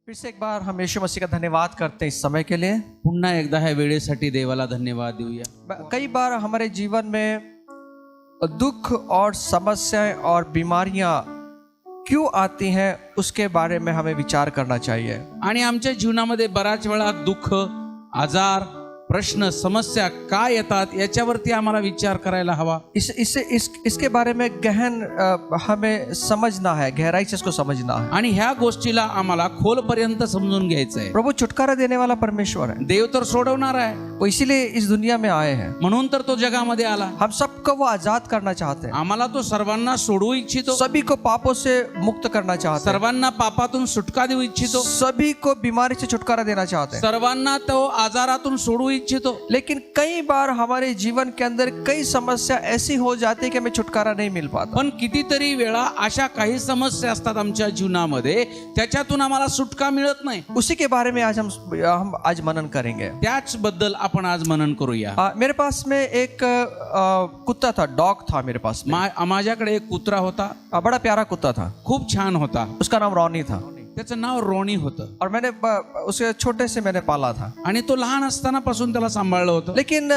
फिर से एक बार हम यीशु मसीह का धन्यवाद करते हैं इस समय के लिए। पुन्हा एकदा ह्या वेळेसाठी देवाला धन्यवाद देऊया। कई बार हमारे जीवन में दुख और समस्याएं और बीमारियां क्यों आती हैं उसके बारे में हमें विचार करना चाहिए। आणि आमच्या जीवनामध्ये बराच वेळा दुःख, आजार, प्रश्न, समस्या काय येतात याच्यावरती आम्हाला विचार करायला हवा। इसके बारे में गहन हमें समझना है, गहराई से इसको समझना है आणि ह्या गोष्टीला आम्हाला खोलपर्यंत समजून घ्यायचं आहे। प्रभु छुटकारा देने वाला परमेश्वर है, देव तर सोडवणार आहे, वो इसीलिए इस दुनिया में आए हैं। म्हणून तर तो जगामध्ये आला। हम सबको वो आजाद करना चाहते हैं, आम्हाला तो सर्वांना सोडवू इच्छितो, सभी को पापों से मुक्त करना चाहते हैं, सर्वांना पापातून सुटका देऊ इच्छितो, सभी को बीमारी से छुटकारा देना चाहते हैं, सर्वांना तो आजारातून सोडवू इच्छितो। लेकिन कई बार हमारे जीवन के अंदर कई समस्या ऐसी हो जाती है कि हमें छुटकारा नहीं मिल पाता। पण कितीतरी वेळा अशा काही समस्या असतात आमच्या जीवनामध्ये, त्याच्यातून आम्हाला सुटका मिळत नाही। उसी के बारे में आज हम आज मनन करेंगे। त्याच बद्दल आपण आज मनन करूया। मेरे पास में एक कुत्ता था, डॉग था मेरे पास में। माझ्याकडे एक कुत्रा होता, बड़ा प्यारा कुत्ता था, खूप छान होता। उसका नाम रॉनी था, त्याचं नाव रोनी होतं और मैंने उसे छोटे से मैंने पाला था आणि तो लहान असतानापासून त्याला सांभाळलं होतं। लेकिन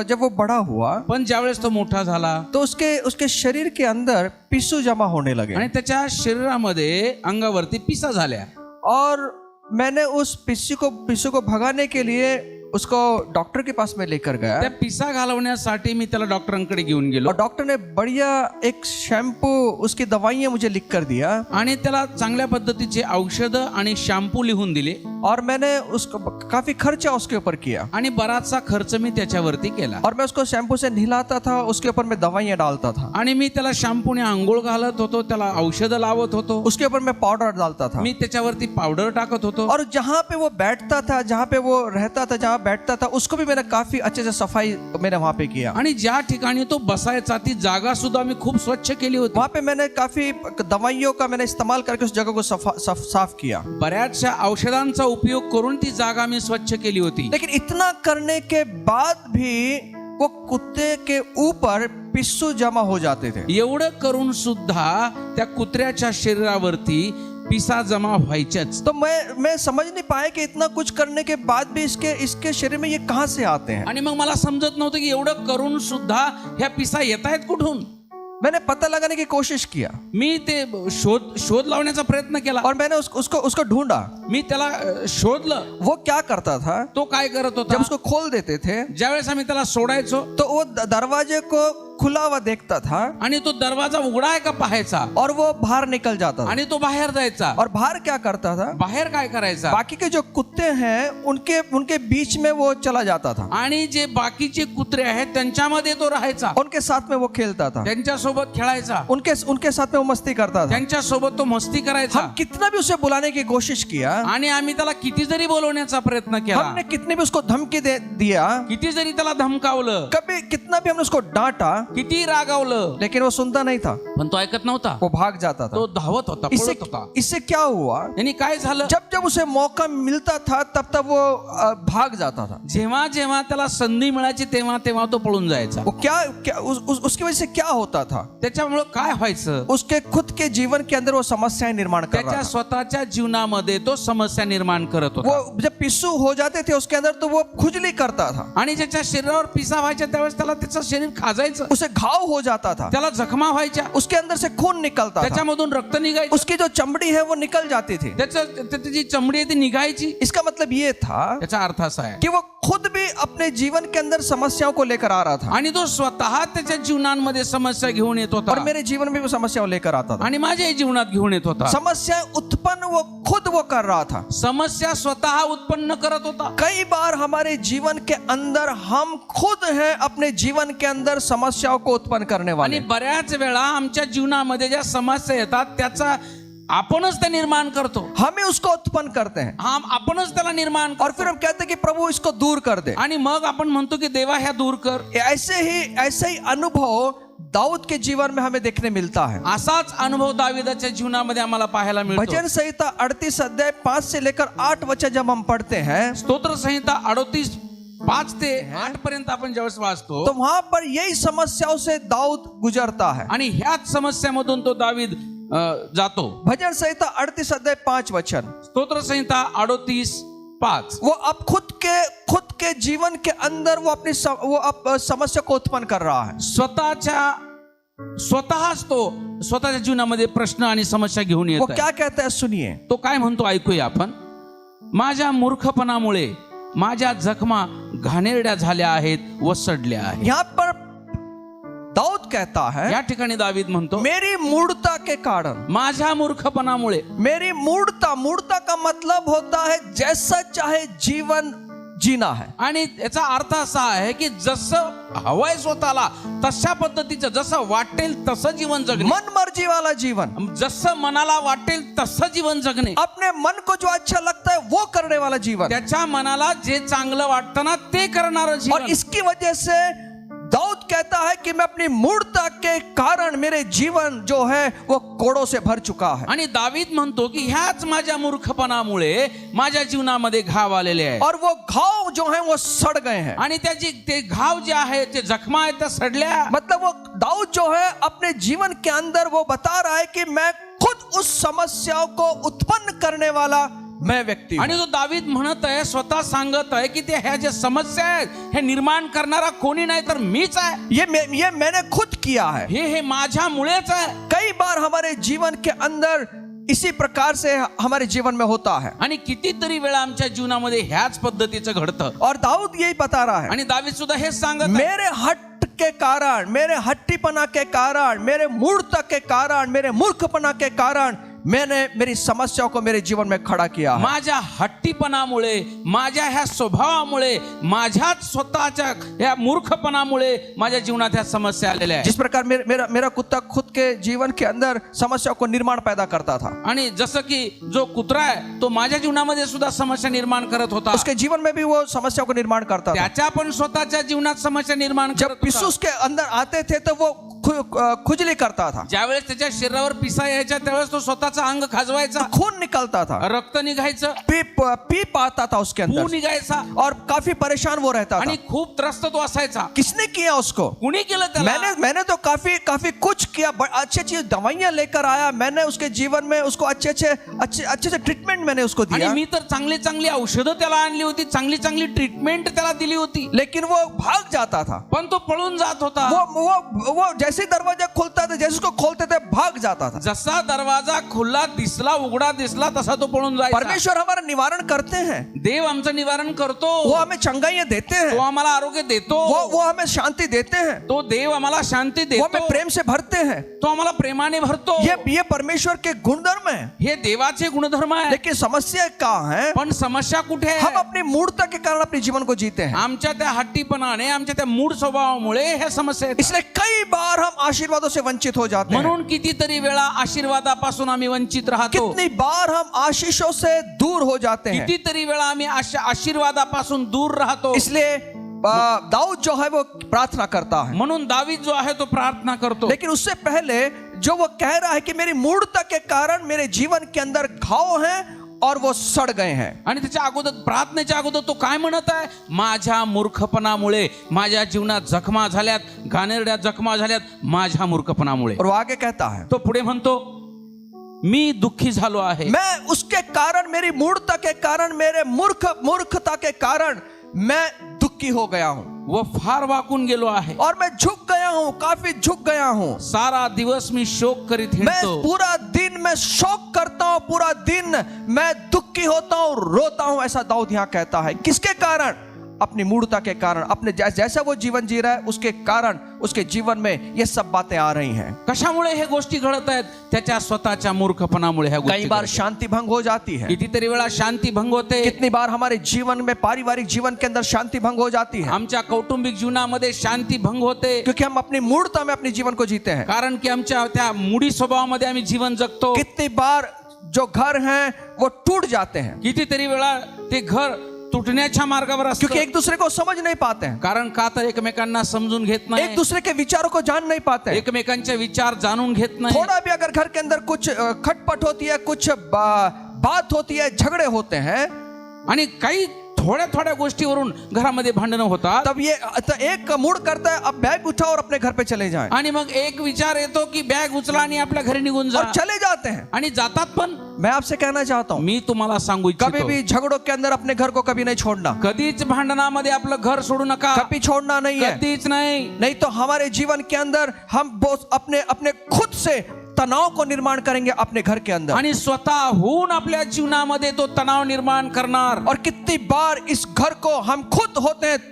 जब वो बड़ा हुआ पण ज्यावेळेस तो मोठा झाला तो उसके शरीर के अंदर पिस्सू जमा होने लगे आणि त्याच्या शरीरामध्ये अंगावरती पिसा झाल्या। और मैंने उस पिस्सू को भगाने के लिए उसको डॉक्टर के पास में लेकर गया। त्या पिसा घालवण्यासाठी मी त्याला डॉक्टरांकडे घेऊन गेलो और डॉक्टर ने बढ़िया एक शैम्पू, उसकी दवाइयां मुझे लिख कर दिया आणि त्याला चांगल्या पद्धतीचे औषध आणि शॅम्पू लिहून दिले और मैंने उसको काफी खर्चा उसके ऊपर किया आणि बराचसा खर्च मी त्याच्यावरती केला। और मैं उसको शैम्पू से नहलाता था, उसके ऊपर मैं दवाइयां डालता था, आणि मी त्याला शॅम्पूने आंघोळ घालत होतो, त्याला औषध लावत होतो, उसके ऊपर मैं पाउडर डालता था, मी त्याच्यावरती पावडर टाकत होतो और जहाँ पे वो बैठता था, जहाँ पे वो रहता था, जहाँ बैठता था, उसको भी मैंने काफी अच्छे से सफाई मैंने वहाँ पे किया। आणि ज्या ठिकाणी तो बसायचा ती जागा सुद्धा मी खूप स्वच्छ केली होती। वहाँ पे मैंने काफी दवाइयों का मैंने इस्तेमाल करके उस जगह को साफ किया। बऱ्याचशा औषधांचा उपयोग करून ती जागा मी स्वच्छ केली होती। लेकिन इतना करने के बाद भी वो कुत्ते के ऊपर पिस्सू जमा हो जाते थे। एवढं करून सुद्धा त्या कुत्र्याच्या शरीरावरती पिसा जमा व्हायच्याच। तो मैं समझ नहीं पाया कि इतना कुछ करने के बाद भी इसके शरीर में ये कहां से आते हैं। आणि मग मला समजत नव्हतं की एवढं करून सुद्धा ह्या पिसा येत आहेत कुठून। मैंने पता लगाने की कोशिश किया, मी ते शोध लावण्याचा प्रयत्न केला और मैंने उसको ढूंढा, मी त्याला शोधलं। वो क्या करता था, तो काय करत होता, जब उसको खोल देते थे, ज्यावेळेस आम्ही त्याला सोडायचो तो वो दरवाजे को खुला हुआ देखता था आणि तो दरवाजा उघडा आहे का पाहायचा और वो बाहर निकल जाता था। आणि तो बाहेर जायचा। और बाहर क्या करता था, बाहेर काय करायचा, बाकी के जो कुत्ते हैं उनके बीच में वो चला जाता था, आणि जे बाकीचे कुत्रे आहेत त्यांच्यामध्ये तो राहायचा, उनके साथ में वो खेलता था, त्यांच्या सोबत खेळायचा, उनके साथ में वो मस्ती करता था। त्यांच्या सोबत तो मस्ती करायचा। हम कितना भी उसे बुलाने की कोशिश किया, आणि आम्ही त्याला किती जरी बोलवण्याचा प्रयत्न केला, हमने कितने भी उसको धमकी दिया, किती जरी त्याला धमकावलं, कभी कितना भी हमने उसको डांटा, किती रागावलं, लेकिन वो सुनता नहीं था, पण तो ऐकत नव्हता, वो भाग जाता था। तो धावत होता, पळत होता। इससे क्या हुआ, यांनी काय झालं, जब उसे मौका मिलता था तब वो भाग जाता था। जेव्हा जेव्हा त्याला संधी मिळायची तेव्हा तो पळून जायचा। वो क्या उसकी वजह से क्या होता था, त्याच्यामुळे काय व्हायचं, उसके खुद के जीवन के अंदर वो समस्याएं निर्माण कर रहा त्याच्या था। स्वतःच्या जीवनामध्ये तो समस्या निर्माण करत होता। वो जब पिस्सू हो जाते थे उसके अंदर तो वो खुजली करता था, आणि ज्याच्या शरीरावर पिसा व्हायच्या त्यावेळेस त्याला त्याचं शरीर खाजायचं, उसे घाव हो जाता था, त्याला जखमा व्हायच्या, उसके अंदर से खून निकलता था, त्याच्यामधून रक्त निघायचं, उसकी जो चमड़ी है वो निकल जाती थी। त्याची जी चमडी आहे ती निघायची। इसका मतलब ये था त्याचा अर्थ असा आहे कि वो खुद भी अपने जीवन के अंदर समस्याओं को लेकर आ रहा था, आणि तो स्वतः त्याच्या जीवनामध्ये समस्या घेऊन येत होता, और मेरे जीवन में वो समस्याओं लेकर आता था। आणि माझ्याही जीवनात घेऊन येत होता। समस्या उत्पन्न वो खुद कर रहा था, समस्या स्वतः उत्पन्न करत होता। कई बार हमारे जीवन के अंदर हम खुद हैं अपने जीवन के अंदर समस्याओं को उत्पन्न करने वाले। आणि बऱ्याच वेळा आमच्या जीवनामध्ये ज्या समस्या येतात त्याचा आपणच ते निर्माण करतो, हमें उसको उत्पन्न करते हैं, हम आपणच त्याला निर्माण और फिर हम कहते हैं कि प्रभु इसको दूर कर दे, आणि मग आपण म्हणतो की देवा ह्या दूर कर। ऐसे ही अनुभव दाऊद के जीवन में हमें देखने मिलता है। असाच अनुभव दाविदाच्या जीवनामध्ये आम्हाला पाहायला मिळतो। भजन संहिता 38 अध्याय 5 से लेकर 8 वचन जब हम पढ़ते हैं, स्तोत्र संहिता 38 5 ते 8 पर्यंत आपण ज्यावेळेस वाचतो, तो वहां पर यही समस्याओं से दाऊद गुजरता है। आणि ह्याच समस्यामधून तो दावीद जातो. भजन संहिता 38 अध्याय 5 वचन. स्तोत्र संहिता 38:5. वो अब खुद के जीवन के अंदर वो अपनी समस्या को उत्पन्न कर रहा है. स्वतःच तो स्वतःच्या जीवनामध्ये प्रश्न आणि समस्या घेऊन वो येत आहे. क्या कहता है सुनिए. तो काय म्हणतो ऐकूया आपण. माझ्या मूर्खपणामुळे माझ्या जखमा घाणेरड्या झाल्या आहेत व सडल्या आहेत. यहाँ पर दाऊद कहता है, या ठिकाणी दावीद म्हणतो मेरी मूढ़ता के कारण, माझ्या मूर्खपणामुळे. मेरी मूढ़ता का मतलब होता है जैसा चाहे जीवन जीना है. आणि याचा अर्थ असा आहे की जसं हवंय स्वतःला तशा पद्धतीचं, जसं वाटेल तसं जीवन जगणे, मन मर्जी वाला जीवन, जसं मनाला वाटेल तसं जीवन जगणे, अपने मन को जो अच्छा लगता है वो करने वाला जीवन. त्याच्या मनाला जे चांगलं वाटतं ना ते करणारं और जीवन. इसकी वजह से दाऊद कहता है कि मैं अपनी मूढ़ता के कारण मेरे जीवन जो है वो कोड़ों से भर चुका है. आणि दावीद म्हणतो की ह्याच माझ्या मूर्खपणामुळे माझ्या जीवनामध्ये घाव आलेले आहेत. और वो घाव जो है वो सड़ गए हैं. आणि ते घाव जे आहे ते जखमा आहेत त्या सडल्या. मतलब वो दाऊद जो है अपने जीवन के अंदर वो बता रहा है कि मैं खुद उस समस्याओं को उत्पन्न करने वाला मैं व्यक्ति हूं. आणि तो दावीद म्हणत आहे, स्वतः सांगत आहे की ते ह्या ज्या समस्या आहेत हे निर्माण करणारा कोणी नाही तर मीच आहे. ये मैंने खुद किया है. हे माझ्यामुळेच आहे. कई बार हमारे जीवन के अंदर इसी प्रकार से हमारे जीवन में होता है. आणि कितीतरी वेळा आमच्या जीवनामध्ये ह्याच पद्धतीचं घडतं. और दाऊद यही बता रहा है, आणि दावीद सुद्धा हेच सांगत आहे, मेरे हट के कारण, मेरे हट्टीपना के कारण, मेरे मूर्खता के कारण, मेरे मूर्खपना के कारण मैंने मेरी समस्याओं को मेरे जीवन में खड़ा किया है. माझ्या हट्टीपणामुळे, माझ्या ह्या स्वभावामुळे, माझ्याच स्वतःच्या ह्या मूर्खपणामुळे माझ्या जीवनात ह्या समस्या आलेल्या आहेत. जिस प्रकार मेरा कुत्ता खुद के जीवन के अंदर समस्याओं को निर्माण पैदा करता था, आणि जसं की जो कुत्रा आहे तो माझ्या जीवनामध्ये सुद्धा समस्या निर्माण करत होता. उसके जीवन में भी वो समस्याओं को निर्माण करता था. त्याच्या पण स्वतःच्या जीवनात समस्या निर्माण जब करत पिस्सू होता. उसके अंदर आते थे तो वो खुजली करता था, ज्यावेळेस त्याच्या शरीरावर पिसा यायच्या त्यावेळेस तो स्वतःचा अंग खाजवायचा, खून निकलता था, रक्त निघायचं, पीप आता था उसके पू अंदर, निघायचा, और काफी परेशान वो रहता था. आणि खूप त्रस्त तो असायचा. किसने किया उसको? कुणी केलं त्याला? मैंने तो काफी कुछ किया. अच्छी दवाइयां लेकर आया मैंने उसके जीवन में, उसको अच्छे से ट्रीटमेंट मैंने उसको आणि दिया. मी तर चांगली औषधं त्याला आणली होती, चांगली ट्रीटमेंट त्याला दिली होती, लेकिन वो भाग जाता था. पण तो पळून जात होता. वो जैसे दरवाजा खुलता था, जैसे उसको खोलते थे भाग जाता था. जसा दरवाजा खुला दिसला, उघडा दिसला, तसा तो पळून जायचा. परमेश्वर हमारा निवारण करते हैं, देव आमचं निवारण करतो, वो हमें चंगाइयां देते तो हैं, आम्हाला आरोग्य देतो, वो हमें शांति देते हैं, तो देव आम्हाला शांती वो देतो, हमें प्रेम से भरते हैं. तो आम्हाला प्रेमाने भरतो. ये परमेश्वर के गुणधर्म है. हे देवाचे गुणधर्म आहे. लेकिन समस्या कहाँ है? पण समस्या कुठे आहे? हम अपनी मूर्खता के कारण अपने जीवन को जीते हैं. आमच्या त्या हट्टीपणाने, आमच्या त्या मूळ स्वभावामुळे ह्या समस्या येतात. इसलिए कई बार हम आशीर्वादों से वंचित हो जाते हैं. म्हणून कितीतरी वेळा आशीर्वादापासून आम्ही वंचित राहतो. कितनी बार हम आशीषों से दूर हो जाते हैं. कितीतरी वेळा आम्ही आशीर्वादापासून दूर राहतो. इसलिए दाऊद जो है वो प्रार्थना करता है. म्हणून दावीद जो आहे तो प्रार्थना करतो. लेकिन उससे पहले जो वो कह रहा है कि मेरी मूर्खता के कारण मेरे जीवन के अंदर घाव हैं और वो सड़ गए हैं. आणि त्याच्या अगोदर, प्रार्थनेच्या अगोदर तो काय म्हणत आहे? माझ्या मूर्खपणामुळे माझ्या जीवनात जखमा झाल्यात, घाणेरड्या जखमा झाल्यात माझ्या मूर्खपणामुळे. और वो आगे कहता है, तो पुढे म्हणतो, मी दुःखी झालो आहे. मैं उसके कारण, मेरी मूर्खता के कारण, मेरे मूर्खता के कारण मैं दुखी हो गया हूं. व फार वाकून गेलो आहे. और मैं झुक गया हूं, काफी झुक गया हूं. सारा दिवस मी शोक करीत मैं हिंडतो. पूरा दिन मैं शोक करता हूं, पूरा दिन मैं दुखी होता हूं, रोता हूं. ऐसा दाऊद यहां कहता है. किसके कारण? अपनी मूर्खता के कारण, अपने जैसा वो जीवन जी रहा है उसके कारण उसके जीवन में ये सब बातें आ रही हैं. कशामुळे हे गोष्टी घडत आहेत? त्याच्या स्वतःच्या मूर्खपणामुळे ह्या गोष्टी कई बार घडत आहेत. शांति भंग हो जाती है. कितीतरी वेळा शांती भंग होते. कितनी बार हमारे जीवन में, पारिवारिक जीवन के अंदर शांति भंग हो जाती है, आमच्या कौटुंबिक जीवनामध्ये शांती भंग होते. क्योंकि हम अपनी मूर्खता में अपने जीवन को जीते हैं. कारण की आमच्या त्या मूडी स्वभावामध्ये आम्ही जीवन जगतो. कितनी बार जो घर हैं वो टूट जाते हैं, कितीतरी वेळा ते घर तुटण्याच्या मार्गावर असतं. क्योंकि एक दूसरे को समझ नहीं पाते हैं, कारण का तर एकमेकांना समजून घेत एक नाही, दूसरे के विचारों को जान नहीं पाते हैं. एकमेकांचे विचार जाणून घेत नाही. थोड़ा भी अगर घर के अंदर कुछ खटपट होती है, कुछ बात होती है, झगड़े होते हैं, आणि काही थोड्या थोड्या गोष्टीवरून घरामध्ये भांडणं होतात. तब ये तो एक मूड करता है अब बैग उठाओ और अपने घर पे चले जाएं आणि मग एक विचार येतो की बॅग उचला आणि आपल्या घरी निघून जा और चले जाते हैं. आणि जातात. पण मैं आपसे कहना चाहता हूँ मी तुम्हाला सांगू कभी इच्छितो, भी झगड़ों के अंदर अपने घर को कभी नहीं छोड़ना, कधीच भांडणामध्ये आपलं घर सोडू नका. कभी छोड़ना नहीं है. कधीच नाही. नहीं तो हमारे जीवन के अंदर हम अपने अपने खुद से तनाव को निर्माण करेंगे अपने घर के अंदर. आणि स्वतःहून आपल्या जीवनामध्ये तो तणाव निर्माण करणार. और कितनी बार इस घर को हम खुद होते हैं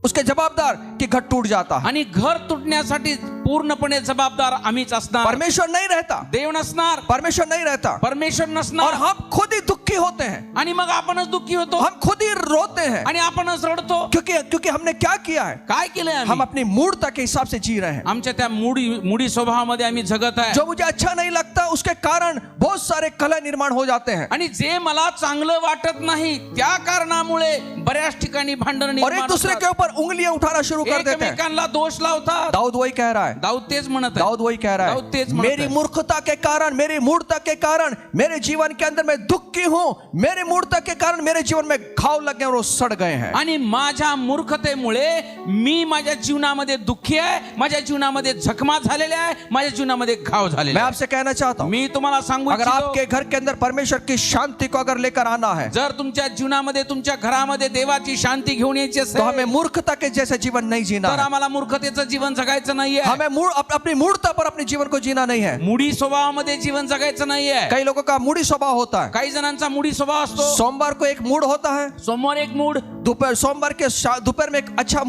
उसके जवाबदार कि घर टूट जाता है. आणि घर तुटण्यासाठी पूर्णपणे जबाबदार आम्हीच असणार. परमेश्वर नहीं रहता, देव नसणार, परमेश्वर नहीं रहता परमेश्वर और नसणार. हम खुद ही दुखी होते हैं, आणि मग आपणच दुःखी होतो हम खुद ही रोते हैं. आणि आपणच रडतो. क्योंकि क्योंकि हमने क्या किया है, काय केलंय हम आम्ही? अपनी मूर्ता के हिसाब से जी रहे हैं. आमच्या त्या मुडी स्वभावामध्ये आम्ही जगत आहे. जो मुझे अच्छा नहीं लगता उसके कारण बहुत सारे कलह निर्माण हो जाते हैं आणि जे मला चांगलं वाटत नाही त्या कारणामुळे बऱ्याच ठिकाणी भांडण और निर्माण एक दूसरे के ऊपर उंगलियां उठाना शुरू कर देते हैं. एकमेकांना दोष लावतात. दाऊद वही कह रहा है, दाऊद तेच म्हणत आहे. दाऊद वही कह रहा दाऊद तेच है, म्हणत मेरी आहे. मूर्खता के कारण, मेरी मूर्ता के कारण मेरे जीवन के अंदर मैं दुखी हूं. मेरी मूर्ता के कारण मेरे जीवन में घाव लग गए और वो सड़ गए हैं. आणि माझ्या मूर्खतेमुळे मी माझ्या जीवनामध्ये दुःखी आहे, माझ्या जीवनामध्ये जखमा झालेल्या आहे, माझ्या जीवनामध्ये घाव झालेले मैं आहे. आपसे कहना चाहता हूं मी तुम्हाला सांगू अगर इच्छितो, आपके घर के अंदर परमेश्वर की शांति को अगर लेकर आना है जर तुमच्या जीवनामध्ये तुमच्या घरामध्ये देवाची शांती घेऊन यायची तो असेल हमें मूर्खता के जैसे जीवन नहीं जीना तर है. आम्हाला मूर्खतेचं जीवन जगायचं नाहीये. हमें अपनी मूर्ता पर अपने जीवन को जीना नहीं है. मुडी स्वभावामध्ये जीवन जगायचं नाहीये. कई लोगों का मूडी स्वभाव होता है. काही जणांचा मुडी स्वभाव असतो. सोमवार को एक मूड होता है, सोमवार एक मूड, दोपहर सोमवार के दोपहर में एक अच्छा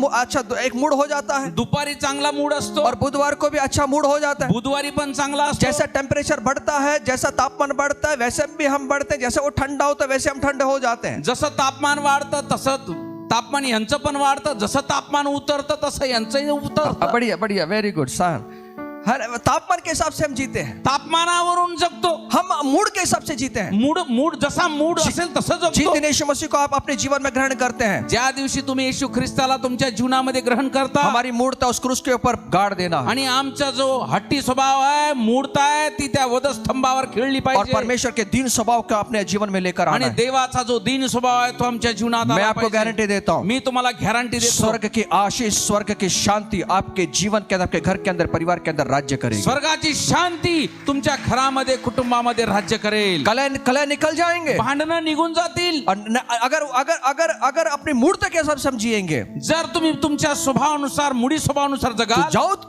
एक मूड हो जाता है दुपारी चांगला मूड असतो और बुधवार को भी अच्छा मूड हो जाता है. बुधवारी पण चांगला असतो. जैसा टेम्परेचर बढ़ता है, जैसा तापमान बढ़ता है वैसे भी हम बढ़ते हैं. जैसे वो ठंडा होता है वैसे हम ठंडे हो जाते हैं. जसं तापमान वाढतं तसं तापमान यांचं पण वाढतं. जसं तापमान उतरतं तसं यांचंही उतरतं. बढ़िया बढ़िया, वेरी गुड सर. हर तापमान के हिसाब से हम जीते हैं, तापमानावरून जगतो. हम मूड के हिसाब से जीते हैं. मूड जसा मूड असेल तसं जिस जगतो. दिन यीशु मसीह को आप अपने जीवन में ग्रहण करते हैं, ज्या दिवशी तुम्ही येशू ख्रिस्ताला तुमच्या जीवनामध्ये ग्रहण करता हमारी मूर्ता उस क्रूस के ऊपर गाड़ देना है. आणि आमचा जो हट्टी स्वभाव आहे, मूर्त आहे, ती त्या वधस्तंभावर खेळली और पाहिजे. परमेश्वर के दीन स्वभाव को अपने जीवन में लेकर आना आणि है. देवाचा जो दीन स्वभाव आहे तो आमच्या जीवनात मैं आला आपको पाहिजे. गारंटी देता हूं, मी तुम्हाला गॅरंटी देतो, स्वर्ग की आशीष, स्वर्ग की शांति आपके जीवन के अंदर, आपके घर के अंदर, परिवार के अंदर राज्य करेगी. स्वर्गाची शांती तुमच्या घरामध्ये, कुटुंबामध्ये राज्य करेल. कलह निकल जाएंगे. भांडणं निघून जातील. और अगर अगर अगर अगर अपनी मूर्त के हिसाब से हम जिएंगे, जर तुम्ही तुमच्या स्वभावानुसार, मुडी स्वभावानुसार तो जगाल,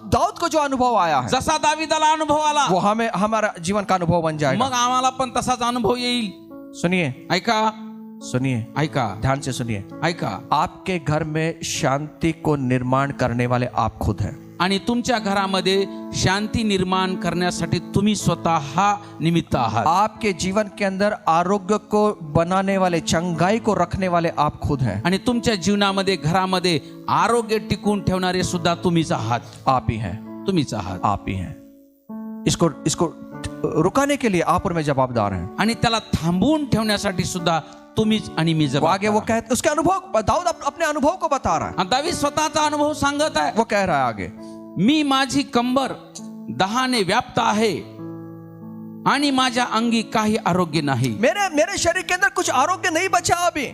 दाऊद को जो अनुभव आया है जसा दाविदाला अनुभव आला, वो हमें हमारा जीवन का अनुभव बन जाएगा. मग आम्हाला पण तसाच अनुभव येईल. सुनिए, ऐका, सुनिए, ऐका, ध्यान से सुनिए. ऐका. आपके घर में शांति को निर्माण करने वाले आप खुद हैं. आणि तुमच्या घरामध्ये शांती निर्माण करण्यासाठी तुम्ही स्वतः निमित्त आहात. आपके जीवन के अंदर आरोग्य को बनाने वाले, चंगाई को रखने वाले आप खुद हैं. आणि तुमच्या जीवनामध्ये, घरामध्ये आरोग्य टिकून ठेवणारे सुद्धा तुम्हीच आहात. आप ही हैं, तुम्हीच आहात. आप ही हैं. इसको रुकाने के लिए आप और मैं जवाबदार हैं. आणि त्याला थांबवून ठेवण्यासाठी सुद्धा तुम्हीच आणि मी वो जबाबदार आगे वो आहात. कहते, उसके अनुभव, दाऊद अपने अनुभव को बता रहा है. आणि दावीद स्वतःचा अनुभव सांगत आहे. वो कह रहा है आगे, मी माझी कंबर दहाने व्याप्त आहे आणि माझ्या अंगी काही आरोग्य नाही. मेरे शरीर के अंदर कुछ आरोग्य नहीं बचा अभी.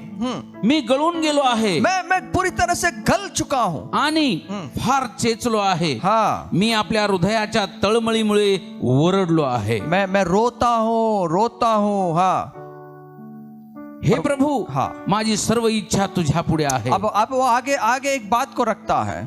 मी गळून गेलो आहे मैं पूरी तरह से गल चुका हूं. आणि फार चेचलो आहे. हाँ, मी आपल्या हृदयाच्या तळमळीमुळे ओरडलो आहे. मैं रोता हूं. हाँ, हे प्रभू, हाँ. माझी सर्व इच्छा तुझ्या पुढे आहे. अब वो आगे एक बात को रखता है.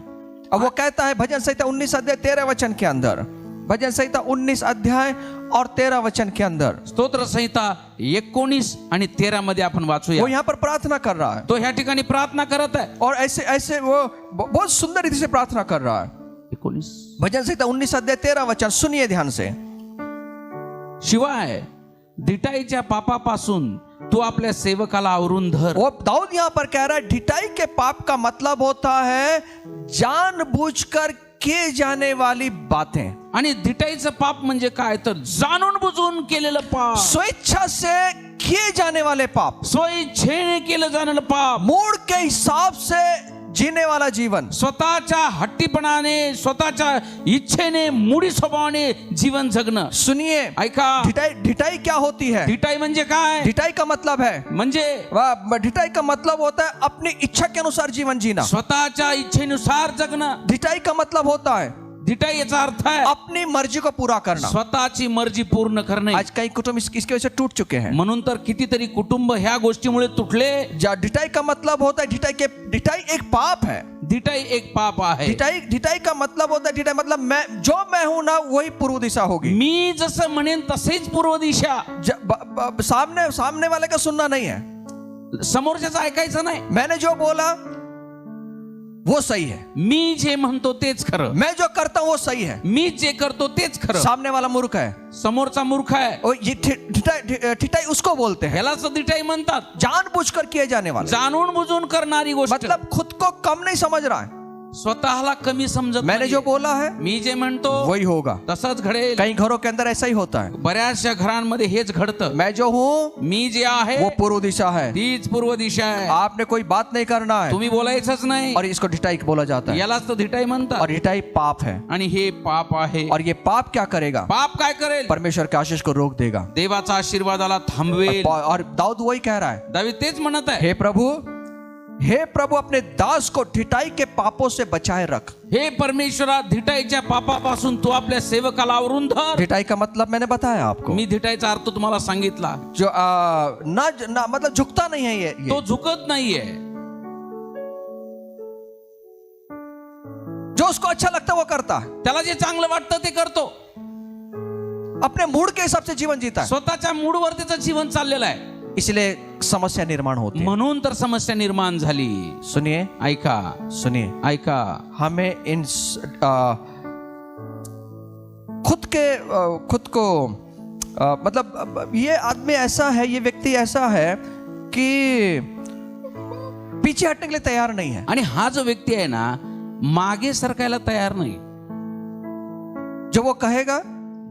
अब वो कहता है भजन संहिता 19 अध्याय 13 वचन के अंदर, भजन संहिता 19 अध्याय और 13 वचन के अंदर, स्तोत्र संहिता 19 आणि 13 मध्ये आपण वाचूया. वो यहाँ पर प्रार्थना कर रहा है. तो ह्या ठिकाणी प्रार्थना करत आहे. और ऐसे वो बहुत सुंदर रीति से प्रार्थना कर रहा है. 19 भजन संहिता 19 अध्याय 13 वचन सुनिए ध्यान से. शिवाय धिटाईच्या पापापासून तू आपल्या सेवकाला आवरून धर. वो दाऊद यहाँ पर कह रहा है, ढिठाई के पाप का मतलब होता है जानबूझकर किए जाने वाली बातें. आणि धिटाईचं पाप म्हणजे काय, तर जाणून बुजून केलेलं पाप, स्वेच्छा से किए जाने वाले पाप, स्वइच्छेने केलं जाणारं पाप, मूड के हिसाब से जीने वाला जीवन, स्वतःच्या हट्टीपणाने, स्वतःच्या इच्छेने, मूडी स्वभावाने जीवन जगणं. सुनिए, ऐका, ढिठाई क्या होती है? ढिटाई म्हणजे काय? ढिठाई का मतलब है, म्हणजे ढिठाई का मतलब होता है अपनी इच्छा के अनुसार जीवन जीना. स्वतःच्या इच्छेनुसार जगणं. ढिठाई का मतलब होता है ढिटाई याचा अर्थ आहे अपनी मर्जी को पूरा करना. स्वतःची मर्जी पूर्ण करणे. आज कई कुटुंब इसकी वजह से टूट चुके हैं. म्हणून तर कितीतरी कुटुंब ह्या गोष्टीमुळे तुटले. ढिठाई का मतलब होता है, ढिठाई एक पाप है. ढिटाई एक पाप आहे. ढिठाई का मतलब होता है, ढिठाई मतलब मैं हूं ना वही पूर्व दिशा होगी. मी जसं म्हणेन तसेच पूर्व दिशा. सामने वाले का सुनना नहीं है, समोरच्याचं ऐकायचं नाही. मैंने जो बोला वो सही है, मी जे म्हणतो तेच खरं. मैं जो करता हूं वो सही है. मी जे करतो तेच खरं. सामने वाला मूर्ख है. समोरचा मूर्ख आहे. और ये ढिठाई उसको बोलते हैं, ह्यालाच ढिटाई म्हणतात. जानबूझकर किए जाने वाला, जाणून बुजून करणारी गोष्ट. मतलब खुद को कम नहीं समझ रहा है. स्वतःला कमी समजत मैंने नाहीये. जो बोला है मी जे म्हणतो वही होगा. तसंच घडेल. कई घरों के अंदर ऐसा ही होता है. बऱ्याचशा घरांमध्ये हेच घडतं. मैं जो हूं मी जे आहे वो पूर्व दिशा है, तीच पूर्व दिशा आहे. आपने कोई बात नहीं करना है. तुम्ही बोलायचंच नाही. और इसको ढिठाई बोला जाता है. यालाच तर ढिटाई म्हणतात. और ढिठाई पाप है. आणि हे पाप आहे. और ये पाप क्या करेगा? पाप काय करेल? परमेश्वर के आशीष को रोक देगा. देवाचा आशीर्वादाला थांबवेल. और दाऊद वही कह रहा है, दावीद तेच म्हणत आहे, हे प्रभु अपने दास को ढिठाई के पापों से बचाए रख. हे परमेश्वरा, ढिटाईच्या पापापासून तू आपल्या सेवकाला आवरून धर. ढिठाई का मतलब मैंने बताया आपको, मी ढिटाईचा अर्थ तुम्हाला सांगितला. जो ना मतलब झुकता नहीं है. ये तो झुकत नाहीये. जो उसको अच्छा लगता है वो करता है. त्याला जे चांगलं वाटतं ते करतो. अपने मूड के हिसाब से जीवन जीता है. स्वतःच्या मूडवर त्याचं जीवन चाललेलं आहे. इसलिए समस्या निर्माण होती है. म्हणून तर समस्या निर्माण झाली. सुनिए, ऐका, ऐका. हमें इन खुद को मतलब ये आदमी ऐसा है, ये व्यक्ति ऐसा है कि पीछे हटने के लिए तैयार नहीं है. आणि हा जो व्यक्ती आहे ना, मागे सरकायला तयार नाही. जो वो कहेगा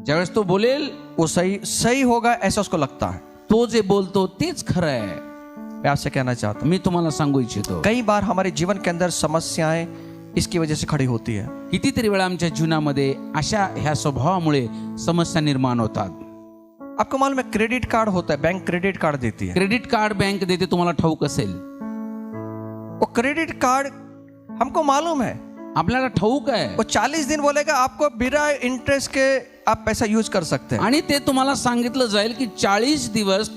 ज्यावेळेस तो बोलेल वो सही होगा, ऐसा उसको लगता है. तो जे बोलतो तेच खरं आहे. मैं आपसे कहना चाहता हूं, मी तुम्हाला सांगू इच्छितो, कई बार हमारे जीवन के अंदर समस्याएं इसकी वजह से खड़ी होती है. कितीतरी वेळा आमच्या जीवनामध्ये अशा ह्या स्वभावामुळे समस्या निर्माण होतात. आपको मालूम है, क्रेडिट कार्ड होता है, बैंक क्रेडिट कार्ड देती है. क्रेडिट कार्ड बँक देते, तुम्हाला ठाऊक असेल. वो क्रेडिट कार्ड हमको मालूम है, आपल्याला ठाऊक आहे. वो 40 दिन बोलेगा आपको बिना इंटरेस्ट के आप पैसा यूज कर सकते हैं. आणि ते तुम्हाला सांगितलं जाईल की 40 दिवस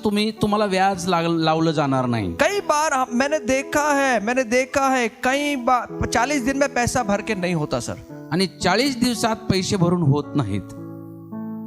तुम्हाला व्याज लावलं जाणार नाही. कई बार मैंने देखा है कई बार 40 दिन में पैसा भर के नहीं होता सर. आणि 40 दिवसात पैसे भरून होत नाहीत.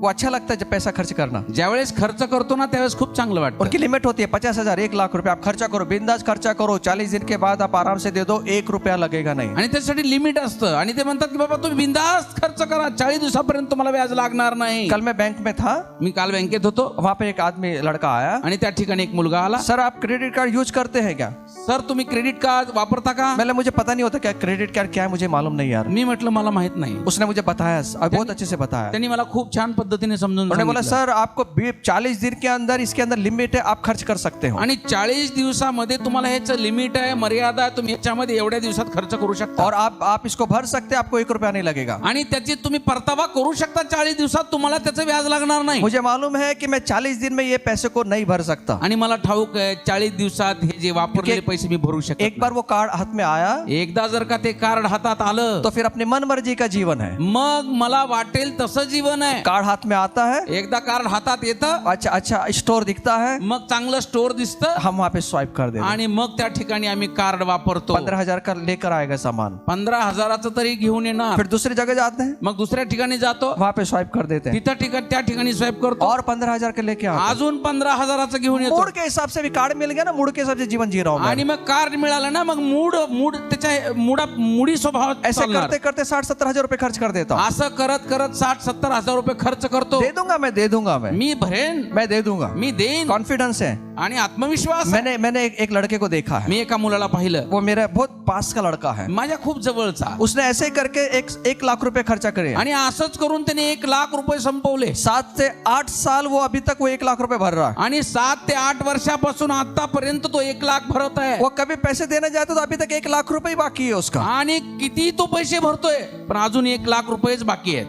वो अच्छा लगता है जब पैसा खर्च करना. ज्यावेळेस खर्च करतो ना त्यावेळेस खूप चांगलं वाटतं. उनकी लिमिट होती है 50,000 1 लाख रुपए आप खर्चा करो, बिंदास खर्चा करो. 40 दिन के बाद आप आराम से दे दो, 1 रुपया लगेगा नहीं. आणि त्यासाठी लिमिट असतं. आणि ते म्हणतात की बाबा तुम्ही बिंदास खर्च करा, 40 दिवसापर्यंत तुम्हाला व्याज लागणार नाही. कल मैं बैंक में था, मी काल बँकेत होतो. वहां पे एक आदमी लड़का आया. आणि त्या ठिकाणी एक मुलगा आला. सर आप क्रेडिट कार्ड यूज करते हैं क्या? सर तुम्ही क्रेडिट कार्ड वापरता का? मैंने मुझे पता नहीं होता क्या क्रेडिट कार्ड क्या है, मुझे मालूम नहीं यार. मी म्हटलं मला माहित नाही. उसने मुझे बताया और बहुत अच्छे से बताया. त्यांनी मला खूप छान पद्धतीने समजून बोला सर आपको 40 दिन के अंदर इसके अंदर लिमिट है, आप खर्च कर सकते हो. आणि 40 दिवसामध्ये तुम्हाला ह्याचं लिमिट आहे, मर्यादा आहे. तुम्ही ह्याच्यामध्ये एवढ्या दिवसात खर्च करू शकता. और आप इसको भर सकते हैं, आपको 1 रुपया नहीं लगेगा. आणि त्याची तुम्ही परतावा करू शकता. 40 दिवसात तुम्हाला त्याचं व्याज लागणार नाही. मुझे मालूम है कि मैं 40 दिन में ये पैसे को नहीं भर सकता. आणि मला ठाऊक आहे 40 दिवसात हे जे वापरलेले पैसे मी भरू शकतो. एक बार वो कार्ड हाथ में आया, एकदा जर का ते कार्ड हातात आलं तो फिर अपनी मन मर्जी का जीवन है. मग मला वाटेल तसं जीवन आहे. कार्ड हाथ में आता है, एकदा कार्ड हातात येतं, अच्छा स्टोर दिखता है, मग चांगलं स्टोर दिसतं, हम वहां पे स्वाइप कर देते. आणि मग त्या ठिकाणी आम्ही कार्ड वापरतो. 15,000 का लेकर आएगा सामान, 15,000चं तरी घेऊन येणार. फिर दूसरी जगह जाते हैं, मग दुसऱ्या ठिकाणी जातो, वहां पे स्वाइप कर देते हैं, त्या ठिकाणी स्वाइप करतो, और 15,000 के लेके आते हैं. अजून 15,000चं घेऊन येतो. मूड के हिसाब से भी कार्ड मिल गया ना, मूड के हिसाब से जीवन जी रहा हूं आणि मैं. मग कार्ड मिळालं ना, मग मूड त्याच्या मुडी स्वभाव ऐसे करते करते 60-70 हजार रुपए खर्च कर देता हूं. असं करत 60-70 हजार रुपये खर्च करतो, मैं दे दूंगा मी भरेन, मैं दे दूंगा। मी देईन, कॉन्फिडेंस है। आणि आत्मविश्वास आहे. मैंने एक लड़के को देखा है, मी एका मुलाला पाहिलं, वो मेरा बहुत पास का लड़का है। माझ्या खूप जवळचा, उसने ऐसे ही करके 1 लाख रुपए खर्चा करे आणि असंच करून त्याने 1,00,000 रुपये संपवले. 7 से 8 साल वो अभी तक वो 1 लाख रुपए भर रहा है। आणि 7 ते 8 वर्षापासून आतापर्यंत तो 1,00,000 भरत आहे. वो कभी पैसे देने जाते तो अभी तक 1 लाख रुपए ही बाकी है उसका। आणि किती तो पैसे भरतोय, पण अजून 1,00,000 रुपयेच बाकी आहेत.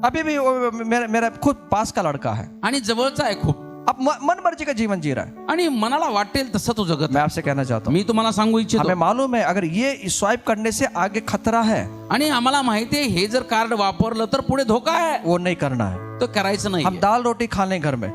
अभी भी वो मेरा खुद पास का लड़का है। आणि जवळचा आहे खूप, अब मन मर्जी का जीवन जी रहा है। आणि मनाला वाटेल तसं तो जगत. मैं आपसे कहना चाहता हूँ, मी तुम्हाला सांगू इच्छितो, हमें मालूम है अगर ये स्वाइप करने से आगे खतरा है, आणि आम्हाला माहिती आहे हे जर कार्ड वापरलं तर पुढे धोका आहे, वो नहीं करना है। तो करायचं नाही. हम दाल रोटी खा लें घर में,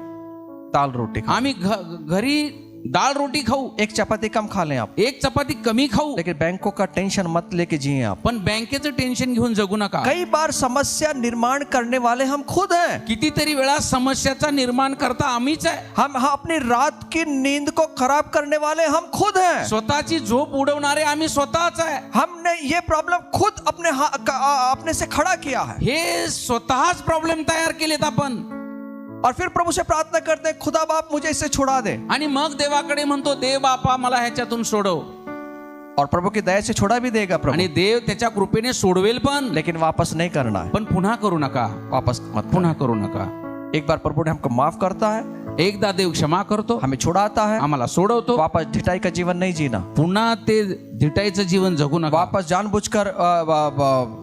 दाल रोटी खा, आम्ही घरी डाळ रोटी खाऊ, 1 चपाती कम खा लें आप, 1 चपाती कमी खाऊ, लेकिन बैंकों का टेंशन मत लेके जिए आप। पण बँकेचं टेन्शन घेऊन जगू नका. कई बार समस्या निर्माण करने वाले हम खुद हैं। कितीतरी वेळा समस्याचा निर्माण करता आम्हीच आहे. हम अपनी रात की नींद को खराब करने वाले हम खुद हैं। स्वतःची झोप उडवणारे आम्ही स्वतःच आहे. हमने ये प्रॉब्लम खुद अपने से खड़ा किया है, हे स्वतःच प्रॉब्लेम तयार केलेत आपण. और फिर प्रभु से प्रार्थना करते हैं, खुदा बाप मुझे इससे छुड़ा दे, आणि मग देवाकडे म्हणतो, देव बापा मला ह्याच्यातून सोडव. और प्रभु की दया से छुड़ा भी देगा प्रभु, आणि देव त्याच्या कृपेने सोडवेल पण, लेकिन वापस नहीं करना है। पण पुन्हा करू नका, वापस मत पुन्हा करू नका. एक बार प्रभु ने हमको माफ करता है, एकदा देव क्षमा करतो, हमें छुड़ाता है, आम्हाला सोडवतो. वापस ढिठाई का जीवन नहीं जीना, पुन्हा ते धिटायचं जीवन जगू नका. वापस जानबूझकर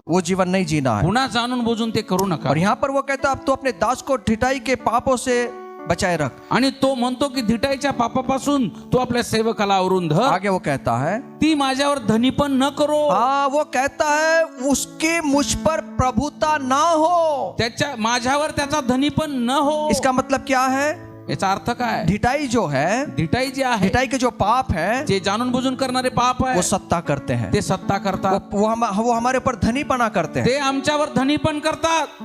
वो जीवन नहीं जीना है। पुन्हा जाणून बुजून ते करू नका. और यहाँ पर वो कहता है अब तो अपने दास को ढिठाई के पापों से बचाए रख। आणि तो म्हणतो की धिटायच्या पापापासून तो आपल्या सेवकाला आवरून धर. आगे वो कहता है, ती माझ्यावर धनीपण न करो. हाँ वो कहता है उसकी मुझ पर प्रभुता ना हो। त्याच्या माझ्यावर त्याचा धनीपण न हो. इसका मतलब क्या है? याचा अर्थ काय? ढिठाई जो है, धिटाई जे आहे, ढिठाई के जो पाप है, जे जाणून बुजून करणारे पाप आहे, वो सत्ता करते हैं, ते सत्ता करतात. वो हमारे ऊपर धनीपना करते हैं, ते आमच्यावर धनीपण करतात.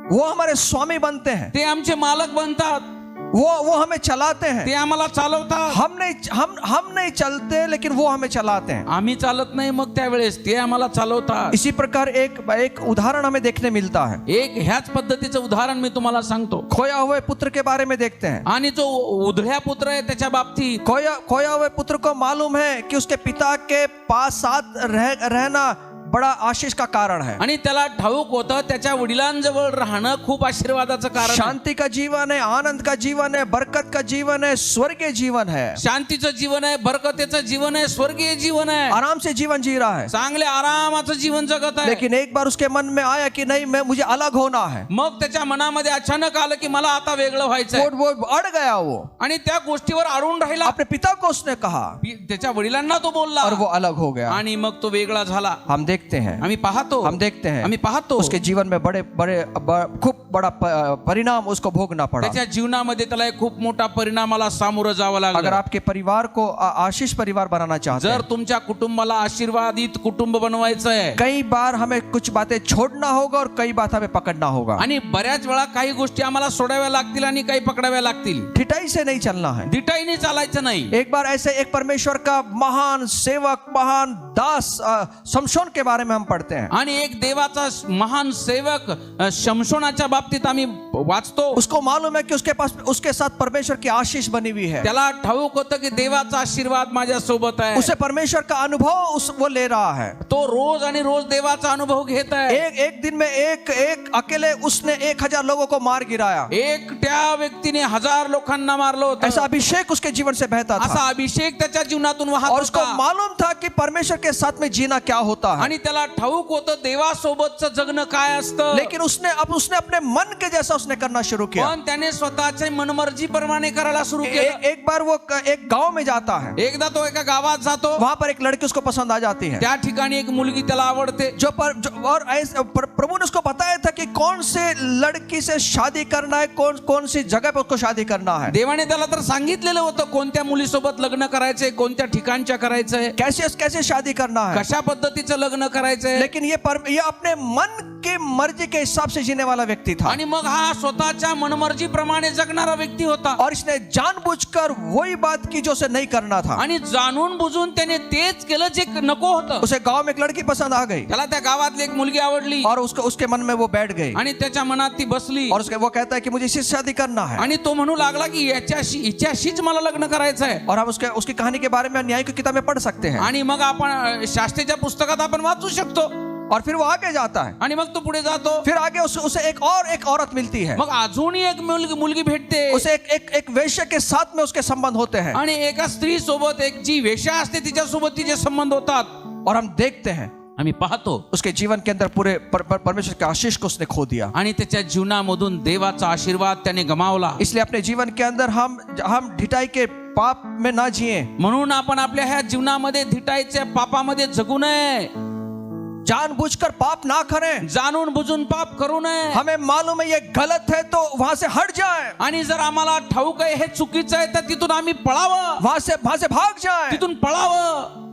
वो हमारे स्वामी बनते हैं, ते आमचे मालक बनतात. वो हमें चलाते हैं। ते आम्हाला चालवतात. हम नहीं चलते, लेकिन वो हमें चलाते हैं। आम्ही चालत नाही, मग त्यावेळेस ते आम्हाला चालवतात. इसी प्रकार एक उदाहरण हमें देखने मिलता है। एक ह्याच पद्धतीचं उदाहरण मी तुम्हाला सांगतो. खोया हुए पुत्र के बारे में देखते हैं। आणि जो उधळ्या पुत्र आहे त्याच्या बाबतीत, खोया हुए पुत्र को मालूम है कि उसके पिता के पास साथ रहना बड़ा आशीष का कारण है। आणि त्याला ठाऊक होतं त्याच्या वडिलांजवळ राहणं खूप आशीर्वादाचं कारण आहे. शांति का जीवन है, आनंद का जीवन है, बरकत का जीवन है, स्वर्गीय जीवन है। शांतीचं जीवन आहे, बरकतेचं जीवन आहे, स्वर्गीय जीवन आहे. आराम से जीवन जी रहा है, चांगले आरामाचं जीवन जगत आहे. लेकिन एक बार उसके मन में आया कि नहीं, मुझे अलग होना है। मग त्याच्या मनामध्ये अचानक आलं की मला आता वेगळं व्हायचंय. वो अड़ गया वो, आणि त्या गोष्टीवर अडून राहिला. अपने पिता को उसने कहा, त्याच्या वडिलांना तो बोलला, और वो अलग हो गया। आणि मग तो वेगळा झाला. हम देखते हैं, आम्ही पाहतो उसके जीवन में खूप बड़ा परिणाम उसको भोगना पड़ा। त्याच्या जीवनामध्ये त्याला एक खूप मोठा परिणामाला सामोरं जावं लागलं. अगर आपके परिवार को आशीष परिवार बनाना चाहते हैं, जर तुमच्या कुटुंबाला आशीर्वादित कुटुंब बनवायचं आहे, कई बार हमें कुछ बातें छोड़ना होगा और कई बात हमें पकड़ना होगा। आणि बऱ्याच वेळा काही गोष्टी आम्हाला सोडाव्या लागतील आणि काही पकडाव्या लागतील. ढिठाई से नहीं चलना है, धिटाईने चालायचं नाही. एक बार ऐसे एक परमेश्वर का महान सेवक, महान दास शमशोन के बारे में हम पढ़ते हैं। आणि एक देवाचा महान सेवक शमशोनाच्या बाबतीत आम्ही वाचतो. उसको मालूम है कि उसके साथ परमेश्वर की आशीष बनी हुई है। त्याला ठाऊक होतं की देवाचा आशीर्वाद माझ्या सोबत आहे. उसे परमेश्वर का अनुभव वो ले रहा है। तो रोज आणि रोज देवाचा अनुभव घेत आहे. एक दिन में एक अकेले उसने 1000 लोगों को मार गिराया। एकट्या व्यक्तीने 1000 लोकांना मारलं होतं. ऐसा अभिषेक उसके जीवन से बहता था, असा अभिषेक त्याच्या जीवनातून वाहत और उसको होता. मालूम था कि परमेश्वर के साथ में जीना क्या होता है। आणि त्याला ठाऊक होतं देवासोबतचं जगणं काय असतं. लेकिन उसने अपने मन के जैसा उसने करना शुरू किया। पण त्याने स्वतःच्या मनमर्जी प्रमाणे करायला सुरू केलं. एक बार वो एक गांव में जाता है, एकदा तो एका गावात जातो. वहां पर एक लड़की उसको पसंद आ जाती है। त्या ठिकाणी एक मुलगी त्याला आवडते. प्रभु ने उसको बताया था कि कौन से लड़की से शादी करना है, कौन सी जगह पर उसको शादी करना है। देवाने त्याला तर सांगितलेलं होतं कोणत्या मुलीसोबत लग्न करायचंय, कोणत्या ठिकाणच्या करायचंय, कैसे शादी करना है, कशा पद्धतीचं लग्न करायचंय. लेकिन ये अपने मन की मर्जी के हिसाब से जीने वाला व्यक्ति था, आणि मग हा स्वतःच्या मनमर्जीप्रमाणे जगणारा व्यक्ती होता. और इसने जानबूझकर वही बात की जो उसे नहीं करना था. आणि जाणून बुजून त्याने तेच केलं जे नको होतं. उसे गांव में एक लड़की पसंद आ गई त्याला त्या गावातली एक मुलगी आवडली और उसके मन में वो बैठ गई, आणि त्याच्या मनात ती बसली. और वो कहता है कि मुझे इसी से शादी करना है. आणि तो म्हणू लागला की हिच्याशीच मला लग्न करायचं आहे. और हम उसकी कहानी के बारे में न्याय की किताब में पढ़ सकते हैं. आणि मग आपण शास्त्रीच्या पुस्तकात आपण वाचू शकतो. और फिर वो आगे जाता है, आणि मग तो पुढे जातो. फिर आगे उसे एक औरत मिलती है. मग अजूनही एक मुलगी भेटते. उसे एक वेश्या के साथ में उसके संबंध होते हैं. आणि एका स्त्री सोबत एक जी वेश्या असते तिच्या सोबत तिचे संबंध होतात. और हम देखते हैं आम्ही पाहतो उसके जीवन के अंदर पूरे परमेश्वर के आशीष को उसने खो दिया. आणि त्याच्या जीवनामधून देवाचा आशीर्वाद त्याने गमावला. इसलिए अपने जीवन के अंदर हम ढिठाई के पाप में ना जिए. म्हणून आपण आपल्या ह्या जीवनामध्ये धिटाईच्या पापामध्ये जगू नये. जानबूझकर पाप ना करें. जाणून बुजून पाप करू नये. हमें मालूम है ये गलत है तो वहां से हट जाए. आणि जर आम्हाला ठाऊक आहे हे चुकीचं आहे तर तिथून आम्ही पळावं. वहां से भाग जाए. तिथून पळावं.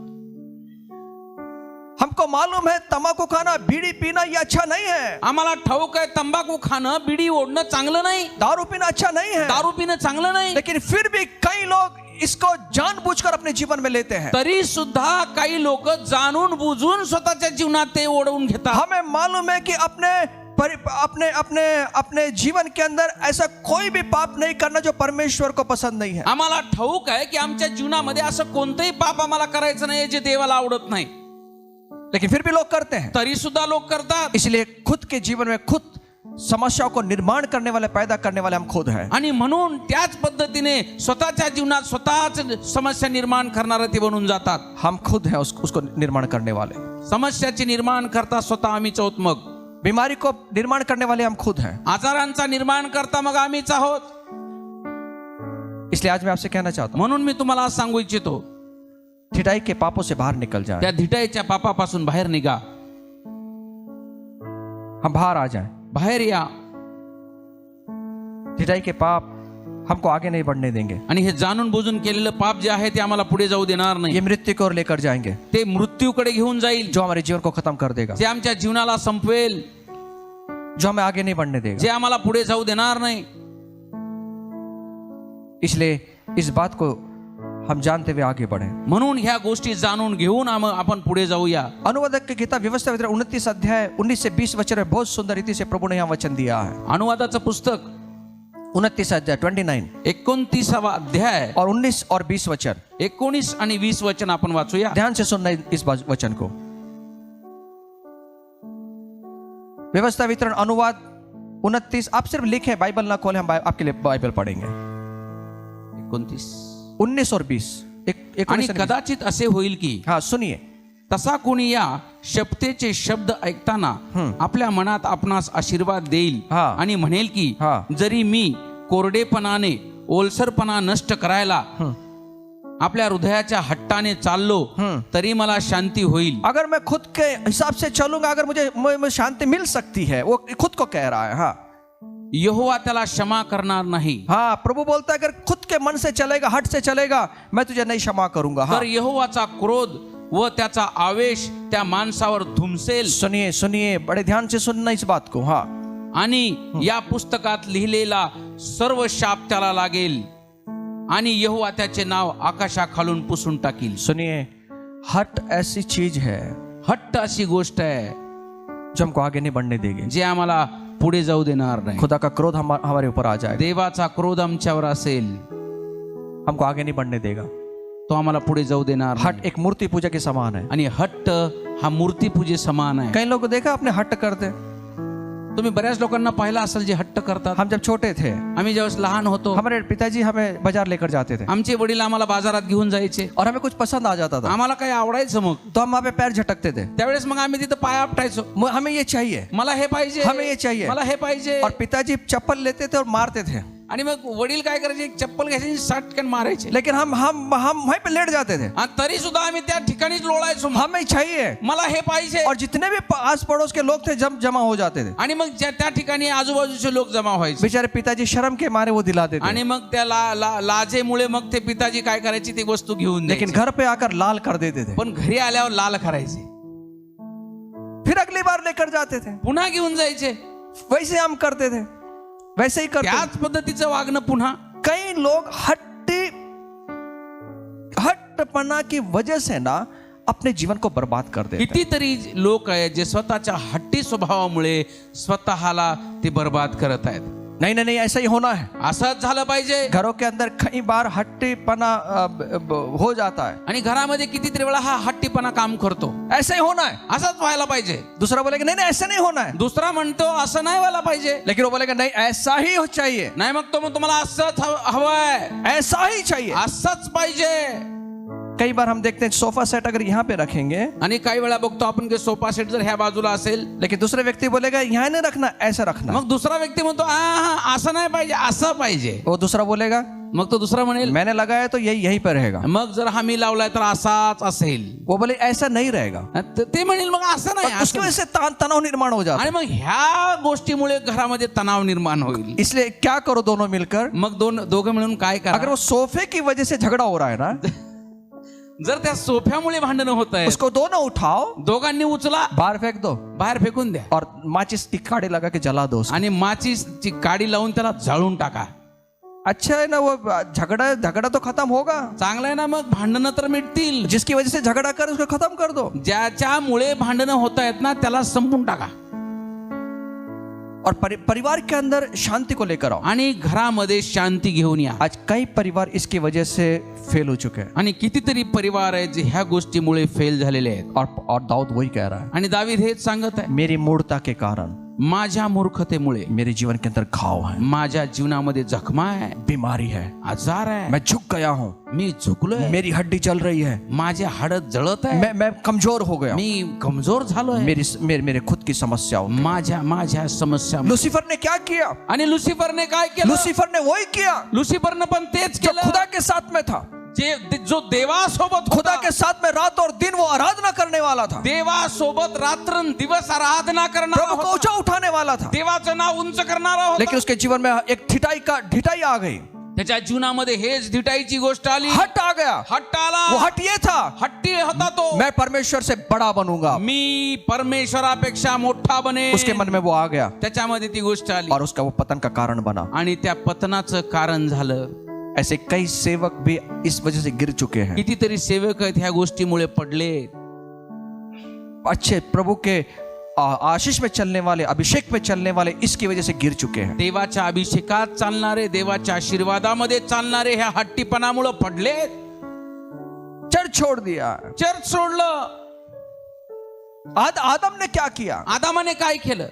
हमको मालूम है तंबाकू खाना, बीड़ी पीना ये अच्छा नहीं है. आम्हाला ठाऊक आहे तंबाखू खाणं, बिडी ओढणं चांगलं नाही. दारू पीना अच्छा नहीं है. दारू पिणं चांगलं नाही. लेकिन फिर भी कई लोग इसको जानबूझकर अपने जीवन में लेते हैं. तरी सुद्धा काही लोक जाणून बुजून स्वतःच्या जीवनात ते ओढवून घेतात. हमें मालूम है कि अपने जीवन के अंदर ऐसा कोई भी पाप नहीं करना जो परमेश्वर को पसंद नहीं है. आम्हाला ठाऊक आहे की आमच्या जीवनामध्ये असं कोणतंही पाप आम्हाला करायचं नाही जे देवाला आवडत नाही. लेकिन फिर भी लोग करते हैं. तरी सुद्धा लोक करतात. इसलिए खुद के जीवन में खुद समस्याओं को निर्माण करने वाले, पैदा करने वाले हम खुद हैं. आणि म्हणून त्याच पद्धतीने स्वतःच्या जीवनात स्वतःच समस्या निर्माण करणारे ते बनून जातात. हम खुद हैं उसको निर्माण करने वाले. समस्याचे निर्माण करता स्वतः आम्हीच आहोत. मग बीमारी को निर्माण करने वाले हम खुद हैं. आजारांचा निर्माण करता मग आम्हीच आहोत. इसलिए आज मैं आपसे कहना चाहता हूं, म्हणून मी तुम्हाला आज सांगू इच्छितो ढिठाई के पापों से बाहर निकल जाए. त्या धिटाईच्या पापापासून बाहेर निघा. हम बाहर आ जाएं. बाहेर या. ढिठाई के पाप हमको आगे नहीं बढ़ने देंगे. आणि हे जाणून बुजून केलेलं पाप जे आहे ते आम्हाला पुढे जाऊ देणार नाही. ये मृत्यु को ओर लेकर जाएंगे, ते मृत्यूकडे घेऊन जाईल. जो हमारे जीवन को खत्म कर देगा, जे आमच्या जीवनाला संपवेल. जो हमें आगे नहीं बढ़ने देगा. जे आम्हाला पुढे जाऊ देणार नाही. इसलिए इस बात को हम जानते हुए आगे बढ़े. म्हणून ह्या गोष्टी जाणून घेऊन आपण पुढे जाऊया. अनुवादक की किताब व्यवस्था विवरण 29 अध्याय 19 से 20 वचन में बहुत सुंदर रीति से प्रभु ने यहाँ वचन दिया है. अनुवादाचं पुस्तक 29 अध्याय 29 29वा अध्याय और 19 और 20 वचन. 19 आणि 20 वचन आपण वाचूया. ध्यान से सुनना इस वचन को. व्यवस्था वितरण अनुवाद 29. आप सिर्फ लिखें, बाइबल ना खोलें, हम आपके लिए बाइबल पढ़ेंगे. 19 और 20. आणि कदाचित असे होईल की, हाँ सुनिए, तसा कोणी या शपथेचे शब्द ऐकताना आपल्या मनात आपणास आशीर्वाद देईल हा. आणि म्हणेल की हा. जरी मी कोरडेपणाने ओलसरपणा नष्ट करायला आपल्या हृदयाच्या हट्टाने चाललो तरी मला शांती होईल. अगर मैं खुद के हिसाब से चलूंगा, अगर मुझे शांति मिल सकती है, वो खुद को कह रहा है. हाँ, यहोवा त्याला क्षमा करणार नाही. हाँ, प्रभु बोलता है अगर खुद के मन से चलेगा, हट से चलेगा, मैं तुझे नहीं क्षमा करूंगा. हाँ. तर यहोवाचा क्रोध व त्याचा आवेश त्या माणसावर धुमसेल. सुनिए सुनिए, बड़े ध्यान से सुनना इस बात को. हाँ, आणि या पुस्तकात लिहिलेला सर्व शाप त्याला लागेल आणि यहोवा त्याचे नाव आकाशाखालून पुसून टाकील. सुनिए, हट ऐसी चीज है हट्ट अशी गोष्ट आहे जो हमको आगे नहीं बढ़ने देगी. जे आम्हाला पुढे जाऊ देणार नाही. खुदा का क्रोध हमारे ऊपर आ जाए, देवाचा क्रोध आमच्यावर असेल, हमको आगे नहीं बढ़ने देगा. तो आम्हाला पुढे जाऊ देणार नाही. हट एक मूर्ति पूजा के समान है. आणि हट्ट हा मूर्तीपूजे समान आहे. कई लोगों को देखा आपने हट करते. तुम्ही बऱ्याच लोकांना पाहिलं असेल जे हट्ट करतात. हम जब छोटे थे, आम्ही ज्यावेळेस लहान होतो, हमारे पिताजी हमें बाजार लेकर जाते थे आमचे वडील आम्हाला बाजारात घेऊन जायचे. और हमें कुछ पसंद आ जाता था, आम्हाला काही आवडायचं मग तो हम वहाँ पे पैर झटकते थे. त्यावेळेस मग आम्ही तिथं पाय आपटायचो. हमें ये चाहिए, मला हे पाहिजे, हमें ये चाहिए. मला हे पाहिजे. और पिताजी चप्पल लेते थे और मारते थे. आणि मग वडील काय करायचे, एक चप्पल घ्यायची, सटकन मारायचे. लेकिन हम वहीं पे लेट जाते थे. आणि तरी सुद्धा आम्ही त्या ठिकाणीच लोळायचो. हमें चाहिए, मला हे पाहिजे. और जितने भी आस पड़ोस के लोग थे जमा हो जाते थे. आणि मग त्या ठिकाणी आजूबाजूचे लोक जमा व्हायचे. बेचारे पिताजी शर्म के मारे वो दिलाते थे. आणि मग त्या लाजेमुळे मग ते पिताजी काय करायची, ती वस्तू घेऊन लेकिन द्यायचे. घर पे आकर लाल कर देते थे. पण घरी आल्यावर लाल करायचे. फिर अगली बार लेकर जाते थे, पुन्हा घेऊन जायचे. वैसे हम करते थे, वैसे ही करते थे. त्याच पद्धतीचं वागणं पुन्हा. कई लोग हट्टपना की वजह से ना अपने जीवन को बर्बाद कर देते हैं. कितीतरी लोक आहेत जे स्वतःच्या हट्टी स्वभावामुळे स्वतःला ते बर्बाद करत आहेत. नहीं नहीं नहीं, ऐसा ही होना है. असंच झालं पाहिजे. घरों के अंदर कई बार हट्टीपना हो जाता है. आणि घरामध्ये कितीतरी वेळा हा हट्टीपणा काम करतो. ऐसा ही होना है. असंच व्हायला पाहिजे. दूसरा बोलेगा नहीं नहीं ऐसा नहीं होना है, दुसरा म्हणतो असं नाही व्हायला पाहिजे. लेकिन वो बोलेगा नहीं ऐसा ही हो चाहिए, नाही मग तो मग तुम्हाला असंच हवंय, ऐसा ही चाहिए. असंच पाहिजे. कई बार हम देखते हैं सोफा सेट अगर यहाँ पे रखेंगे, आणि काही वेळा बघतो आपण की सोफा सेट जर ह्या बाजूला असेल, लेकिन दूसरे व्यक्ति बोलेगा यहाँ नहीं रखना, ऐसा रखना. मग दुसरा व्यक्ती म्हणतो असं नाही पाहिजे, असं पाहिजे. वो दूसरा बोलेगा मग तो दुसरा म्हणेल मैंने लगाया तो यही यहीं पर रहेगा. मग जर हमी लावलाय तर असाच असेल. वो बोले ऐसा नहीं रहेगा. ते म्हणेल मग असं नाही, उसकी वजह से तनाव निर्माण हो जाता आणि मग ह्या गोष्टीमुळे घरामध्ये तणाव निर्माण होईल. है. इसलिए क्या करो दोनों मिलकर, मग दोघं मिळून काय अगर करा. वो सोफे की वजह से झगड़ा हो रहा है ना, जर त्या सोफ्यामुळे भांडणं होत आहे, उसको दोनों उठाओ, दोघांनी उचला, बाहर फेंक दो बाहेर फेकून द्या और माचिस की काड़ी लगा के जला दो उसको. आणि माचीची काडी लावून त्याला जाळून टाका. अच्छा है ना, वो झगड़ा तो खत्म होगा. चांगलं आहे ना, मग भांडणं तर मिटतील. जिसकी वजह से झगड़ा कर उसको खत्म कर दो. ज्याच्यामुळे भांडणं होत आहेत ना त्याला संपून टाका. और परिवार के अंदर शांति को लेकर आओ. आणि घरामध्ये शांती घेऊन या. आज कई परिवार इसकी वजह से फेल हो चुके हैं. आणि कितीतरी परिवार आहेत जे ह्या गोष्टीमुळे फेल झालेले आहेत. और दाऊद वही कह रहा है, आणि दावीद हेच सांगत आहे, मेरी मूर्खता के कारण, माझ्या मूर्खतेमुळे मेरे जीवन के अंदर घाव है, माझ्या जीवनामध्ये जखमा आहे, बीमारी है, आजार आहे, मैं झुक गया हूँ, मी झुकलोय, मेरी हड्डी जल रही है, माझे हाडं जळत आहे, मैं कमजोर हो गया, मी कमजोर झालोय, मेरे खुद की समस्याओं. माझ्या समस्या. लुसिफर ने क्या किया? आणि लुसिफरने काय केलं? लुसिफर ने वही किया लुसिफरने पण तेच जो केलं खुदा के साथ में था. जो देवासोबत खुदा होता. के साथ में रात और दिन वो आराधना करने वाला था. देवासोबत रात्रंदिवस आराधना करणारा प्रभु को होता. ऊंचा उठाने वाला था. देवाचं नाव उंच करणारा होता. लेकिन उसके जीवन में एक ढिठाई आ गई. त्याच्या जीवनामध्ये हेच धिटाईची गोष्ट आली. हट आ गया. हट्ट आला. वो हट ये था, हट्टी होता तो, मैं परमेश्वर से बड़ा बनूंगा. मी परमेश्वरापेक्षा मोठा बने. उसके मन में वो आ गया त्याच्यामध्ये ती गोष्ट आली और उसका वो पतन का कारण बना. आणि त्या पतनाचं कारण झालं. ऐसे कई सेवक भी इस वजह से गिर चुके हैं. कितीतरी सेवक आहेत ह्या गोष्टीमुळे पडले. अच्छे प्रभु के आशीष में चलने वाले, अभिषेक में चलने वाले इसकी वजह से गिर चुके हैं. देवाच्या अभिषेकात चालणारे, देवाच्या आशीर्वादामध्ये चालणारे ह्या हट्टीपणामुळे पडले. चर्च छोड़ दिया. चर्च सोडलं. आदम ने क्या किया? आदामाने काय केलं?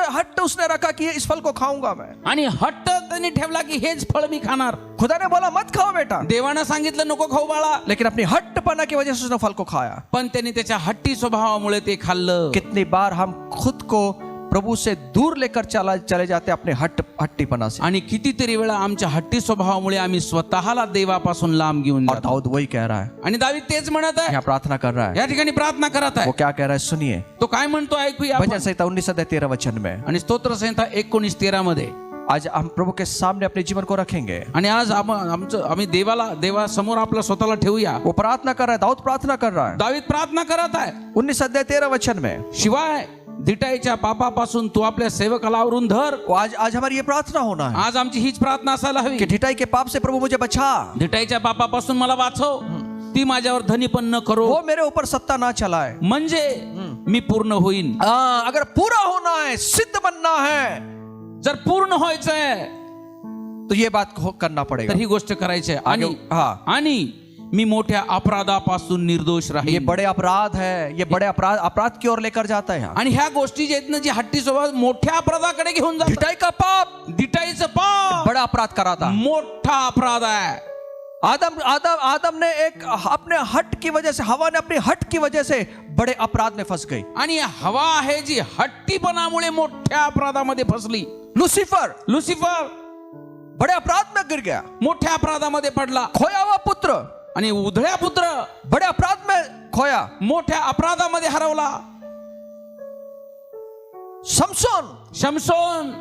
हट्ट उसने रखा कि इस फल को खाऊंगा मैं. आणि हट्ट त्यांनी ठेवला की हेच फळ मी खाणार. खुदा ने बोला मत खाओ बेटा, देवानं सांगितलं नको खाऊ बाळा. लेकिन अपनी हट्टपना की वजह से उसने फल को खाया. पण त्यांनी त्याच्या हट्टी स्वभावामुळे ते खाल्लं. कितनी बार हम खुद को प्रभु से दूर लेकर चले जाते अपने हट्टीपना से. आणि कितीतरी वेळा आमच्या हट्टी स्वभावामुळे आम्ही स्वतःला देवापासून लांब घेऊन और जातो. दाऊद वही कह रहा है, आणि दावीद तेच म्हणत आहे, यहाँ प्रार्थना कर रहा है. या ठिकाणी प्रार्थना करत आहे. वो क्या कह रहा है सुनिए. तो काय म्हणतो ऐकूया आपण. भजन संहिता 19:13 में. आणि स्तोत्र संहिता 19:13 मध्ये. आज हम प्रभु के सामने अपने जीवन को रखेंगे. आणि आज आम्ही देवासमोर आपला स्वतःला ठेवूया. वो प्रार्थना कर रहा है, दाऊद प्रार्थना कर रहा है. दावीद प्रार्थना करत आहे. 19:13 में. शिवाय धिटाईच्या पापापासून तू आपल्या सेवकाला आवरून धर. आज हमारी ये प्रार्थना होना है आज आमची हीच प्रार्थना असायला हवी कि ढिठाई के पाप से प्रभु मुझे बचा. धिटाईच्या पापापासून मला वाचव. ती माझ्यावर धनी पण न करो. वो मेरे ऊपर सत्ता ना चलाए. म्हणजे मी पूर्ण होईन. अगर पूरा होना है, सिद्ध बनना है, जर पूर्ण व्हायचंय तो ये बात करना पड़ेगा. तर ही गोष्ट करायची आहे. आणि हाँ, आणि मी मोठ्या अपराधापासून निर्दोष ये राहील. बड़े अपराध है, ये बड़े अपराध की ओर लेकर जाता है. आणि ह्या गोष्टी जे आहेत ना, जी हट्टी स्वभाव मोठ्या अपराधाकडे घेऊन जातात. ढिठाई का पाप धिटाईचं पाप बड़ा अपराध कराता. मोठा अपराध आहे. आदम ने एक अपने हट की वजह से, हवा ने अपनी हट की वजह से बड़े अपराध में फंस गई. आणि हवा आहे जी हट्टीपणामुळे मोठ्या अपराधामध्ये फसली. लुसिफर बड़े अपराध में गिर गया. मोठ्या अपराधामध्ये पडला. खोया हुआ पुत्र आणि उधळ्या पुत्र बड़े अपराध में खोया. मोठ्या अपराधामध्ये हरवला. शमसोन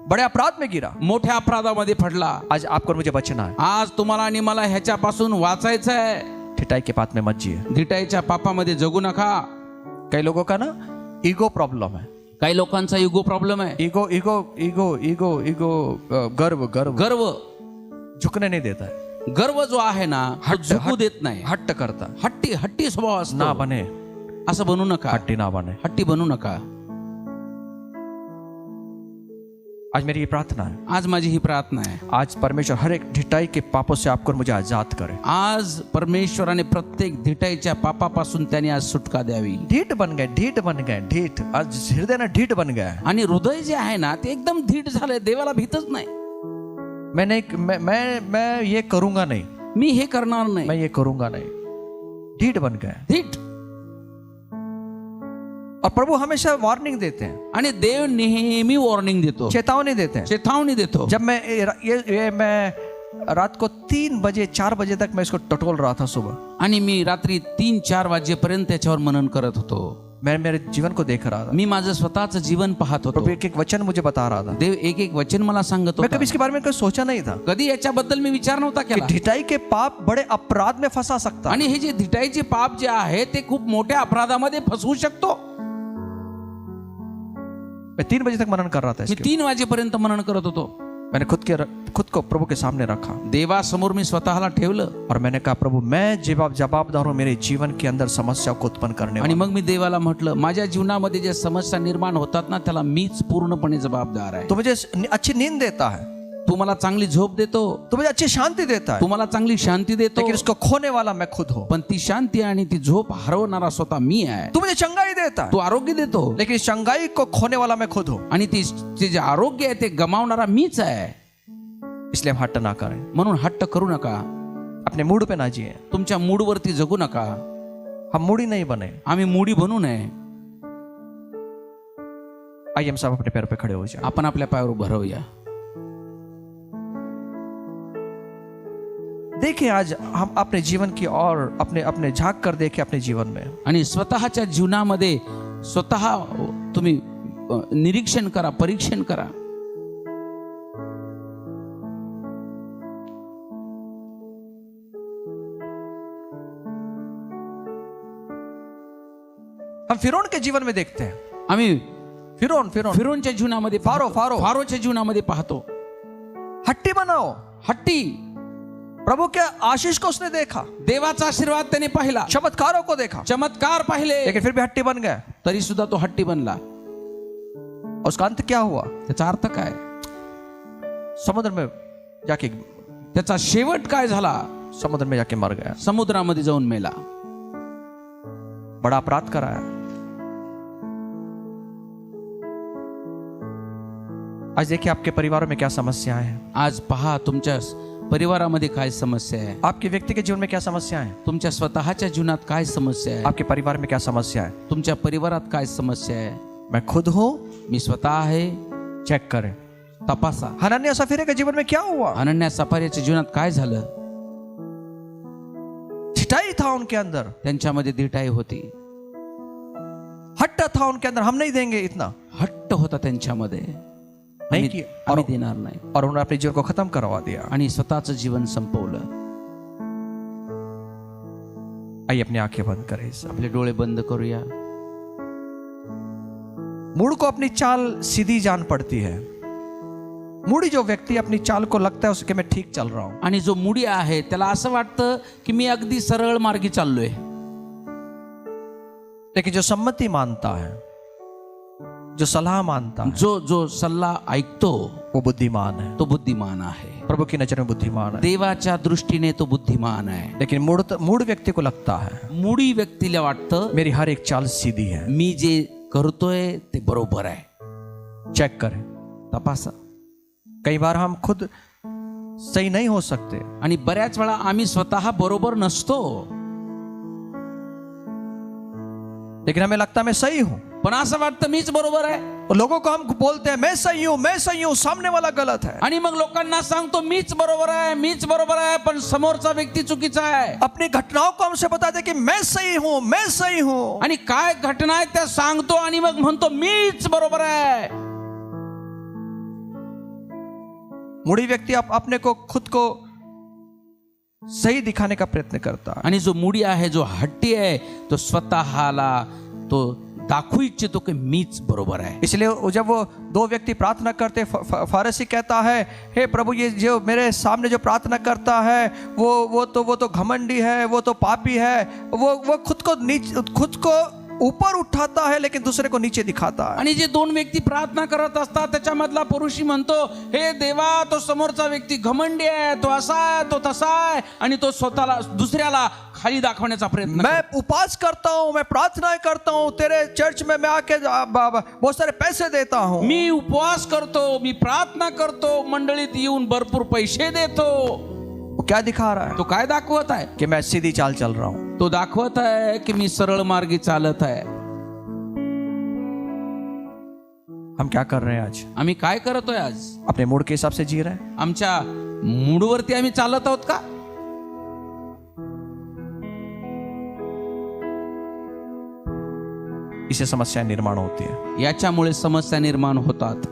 बड़े अपराध में गिरा. मोठ्या अपराधामध्ये पडला. आज आपको मुझे बचना है. आज तुम्हाला आणि मला ह्याच्यापासून वाचायचं आहे. ढिठाई के पाप में मत जिए. धिटाईच्या पापामध्ये जगू नका. कई लोगों का ना ईगो प्रॉब्लम है। काही लोकांचा इगो प्रॉब्लेम आहे. Ego ego ego ego ego गर्व गर्व गर्व झुकने नहीं देता है, गर्व जो आहे ना तो झुकू देत नाही. हट्ट करता, हट्टी हट्टी स्वभाव असतो. ना बने, असं बनू नका. हट्टी ना बने। हट्टी बनू नका. आज मेरी ये प्रार्थना है, आज माझी ही प्रार्थना आहे. आज परमेश्वर हर एक ढिठाई के पापों से आपको और मुझे आजाद करे। आज परमेश्वराने प्रत्येक धिटाईच्या पापापासून त्याने आज सुटका द्यावी. ढीठ बन गए, ढीठ बन गए, ढीठ। आज हृदय ना ढीठ बन गया है। आणि हृदय जे आहे ना ते एकदम धीट झालंय. देवाला भीतच नाही. मैं नहीं, मैं ये करूंगा नहीं, मी हे करणार नाही. मैं ये करूंगा नहीं, ढीठ बन गए। धीट. और प्रभु हमेशा वार्निंग देते हैं, आणि देव नेहमी वॉर्निंग देतो, चेतावनी देते हैं। चेतावणी देतो. जब मैं मैं रात को 3 बजे 4 बजे तक मैं इसको टटोल रहा था सुबह, आणि मी रात्री 3-4 वाजेपर्यंत त्याच्यावर मनन करत होतो. मैं मेरे जीवन को देख रहा था। मी माझं स्वतःचं जीवन पाहत होतो. प्रभु एक एक वचन मुझे बता रहा था। देव एक एक वचन मला सांगत मैं होता. कभी इसके बारे में कभी सोचा नहीं था कधी याच्याबद्दल मी विचार नव्हता कि केला. ढिठाई के पाप बड़े अपराध में फंसा सकता है। आणि हे जे धिटाईचे पाप जे आहे ते खूप मोठ्या अपराधामध्ये फसवू शकतो. मैं 3 बजे तक मनन कर रहा था मी इसके। 3 वाजेपर्यंत मनन करत होतो. मैंने खुद को प्रभु के सामने रखा देवासमोर मी स्वतःला ठेवलं. और मैंने कहा प्रभु मैं जवाबदार हूं मेरे जीवन के अंदर समस्या को उत्पन्न करने आणि वाला। मग मी देवाला म्हटलं माझ्या जीवनामध्ये जे समस्या निर्माण होतात ना त्याला मीच पूर्णपणे जबाबदार आहे. तो मुझे अच्छी नींद देता है, तू मला चांगली झोप देतो, तो मुझे अच्छी शांति देता है, तू मला चांगली शांती देतो, लेकिन इसको खोने वाला मैं खुद हूं। पण ती शांती आणि ती झोप हरवणारा स्वतः मी आहे. तू मुझे चंगाई देता है, तू आरोग्य देतो, लेकिन इस चंगाई को खोने वाला मैं खुद हूं। आणि ती ते जे आरोग्य आहे ते गमावणारा मीच आहे. इसलिए हम हट्ट ना करें, म्हणून हट्ट करू नका. अपने मूड पे ना जिए। तुमच्या मूडवरती जगू नका. हम मूडी नहीं बने। आम्ही मूडी बनू नये. आइए हम सब अपने पैर पे खड़े हो जाए। आपण आपल्या पायावर उभं राहूया. देखिए आज हम अपने जीवन की और अपने झांक कर देखें अपने जीवन में। आणि स्वतःच्या जीवनामध्ये स्वतः तुम्ही निरीक्षण करा, परीक्षण करा. हम फिरौन के जीवन में देखते हैं, आम्ही फिरौनच्या जीवनामध्ये फारोच्या जीवनामध्ये पाहतो. हट्टी बनाओ। हट्टी. प्रभु के आशीष को उसने देखा, देवाचा आशीर्वाद त्याने पाहिला, चमत्कारों को देखा, चमत्कार पाहिले, लेकिन फिर भी हट्टी बन गया। तरी सुद्धा तो हट्टी बनला. उसका अंत क्या हुआ? त्याचा अर्थ काय? समुद्र में जाके, त्याचा शेवट काय झाला? समुद्र में जाके मर गया, समुद्रामध्ये जाऊन मेला. बड़ा अपराध कराया। आज देखिए आपके परिवारों में क्या समस्याएं हैं। आज पहा तुमच्या परिवारामध्ये काय समस्या आहे. आपके व्यक्ति के जीवन में क्या समस्या है, तुमच्या स्वतःच्या जीवनात काय समस्या आहे. आपके परिवार में क्या समस्या है। तुमच्या परिवारात काय समस्या आहे. मैं खुद हूं, मी स्वतः आहे. चेक करें। तपासा. हनन्याह सफीरा के जीवन में क्या हुआ? अनन्या सफारीच्या जीवनात काय झालं? ढिठाई था उनके अंदर, त्यांच्यामध्ये धिटाई होती, हट्ट था उनके अंदर। हम नहीं देंगे इतना, हट्ट होता त्यांच्यामध्ये. नहीं किया आम्ही देणार नाही. और उन्होंने अपने जीवन को खत्म करवा दिया। आणि स्वतःचं जीवन संपवलं. आइए अपनी आंखें बंद करें। आपले डोळे बंद करूया. मूड को अपनी चाल सीधी जान पड़ती है। मूडी जो व्यक्ति अपनी चाल को लगता है उसके मैं ठीक चल रहा हूं, आणि जो मुडी आहे त्याला असं वाटतं की मी अगदी सरळ मार्गी चाललोय. लेकिन जो सम्मति मानता है, जो सलाह मानता है, जो सल्ला ऐकतो वो बुद्धिमान है। तो बुद्धिमान आहे. प्रभु की नजर में बुद्धिमान है। देवाच्या दृष्टीने तो बुद्धिमान आहे. लेकिन मूड व्यक्ति को लगता है मुडी व्यक्तीला वाटतं मेरी हर एक चाल सीधी है। मी जे करतोय ते बरोबर आहे. चेक करें, तपासा. कई बार हम खुद सही नहीं हो सकते, आणि बऱ्याच वेळा आम्ही स्वतः बरोबर नसतो, लेकिन हमें लगता है मैं सही हूं। पण असं वाटतं मीच बरोबर आहे. और लोगों को हम बोलते हैं मैं सही हूं, मैं सही हूं, सामने वाला गलत है। आणि मग लोकांना सांगतो मीच बरोबर आहे, मीच बरोबर आहे, पण समोरचा व्यक्ती चुकीचा आहे. अपनी घटनाओं को हमसे बताते कि मैं सही हूं, मैं सही हूं। आणि काय घटना आहे त्या सांगतो आणि मग म्हणतो मीच बरोबर आहे. मूडी व्यक्ति अपने को खुद को सही दिखाने का प्रयत्न करता है। आणि जो मुडी आहे, जो हट्टी आहे, तो स्वतःला तो दाखवू इच्छितो की मीच बरोबर आहे. इसलिए जब वो दो व्यक्ति प्रार्थना करते, फारसी कहता है, हे प्रभु, ये जो मेरे सामने जो प्रार्थना करता है वो तो घमंडी है, वो तो पापी है, वो खुद को ऊपर उठाता है लेकिन दूसरे को नीचे दिखाता है. आणि जे दोन व्यक्ती प्रार्थना करत असतात त्याच्यामधला पुरुषी म्हणतो, हे देवा, तो समोरचा व्यक्ती घमंडी आहे, तो असा आहे, तो तसा आहे, आणि तो स्वतःला दुसऱ्याला खाली दाखवण्याचा प्रयत्न. मैं उपवास करता हूँ, मैं प्रार्थनाएं करता हूँ, तेरे चर्च में मैं आके बहुत सारे पैसे देता हूँ, मी उपवास करतो, मी प्रार्थना करतो, मंडळीत येऊन भरपूर पैसे देतो. वो क्या दिखा रहा है? तो काय दाखवत आहे? कि मैं सीधी चाल चल रहा हूँ. तो दाखवत आहे की मी सरळ मार्गी चालत आहे. हम क्या कर रहे हैं आज? आम्ही काय करतोय आज? अपने मूड के हिसाब से जी रहे हैं. आमच्या मूडवरती आम्ही चालत आहोत का? इससे समस्या निर्माण होती है. याच्यामुळे समस्या निर्माण होतात.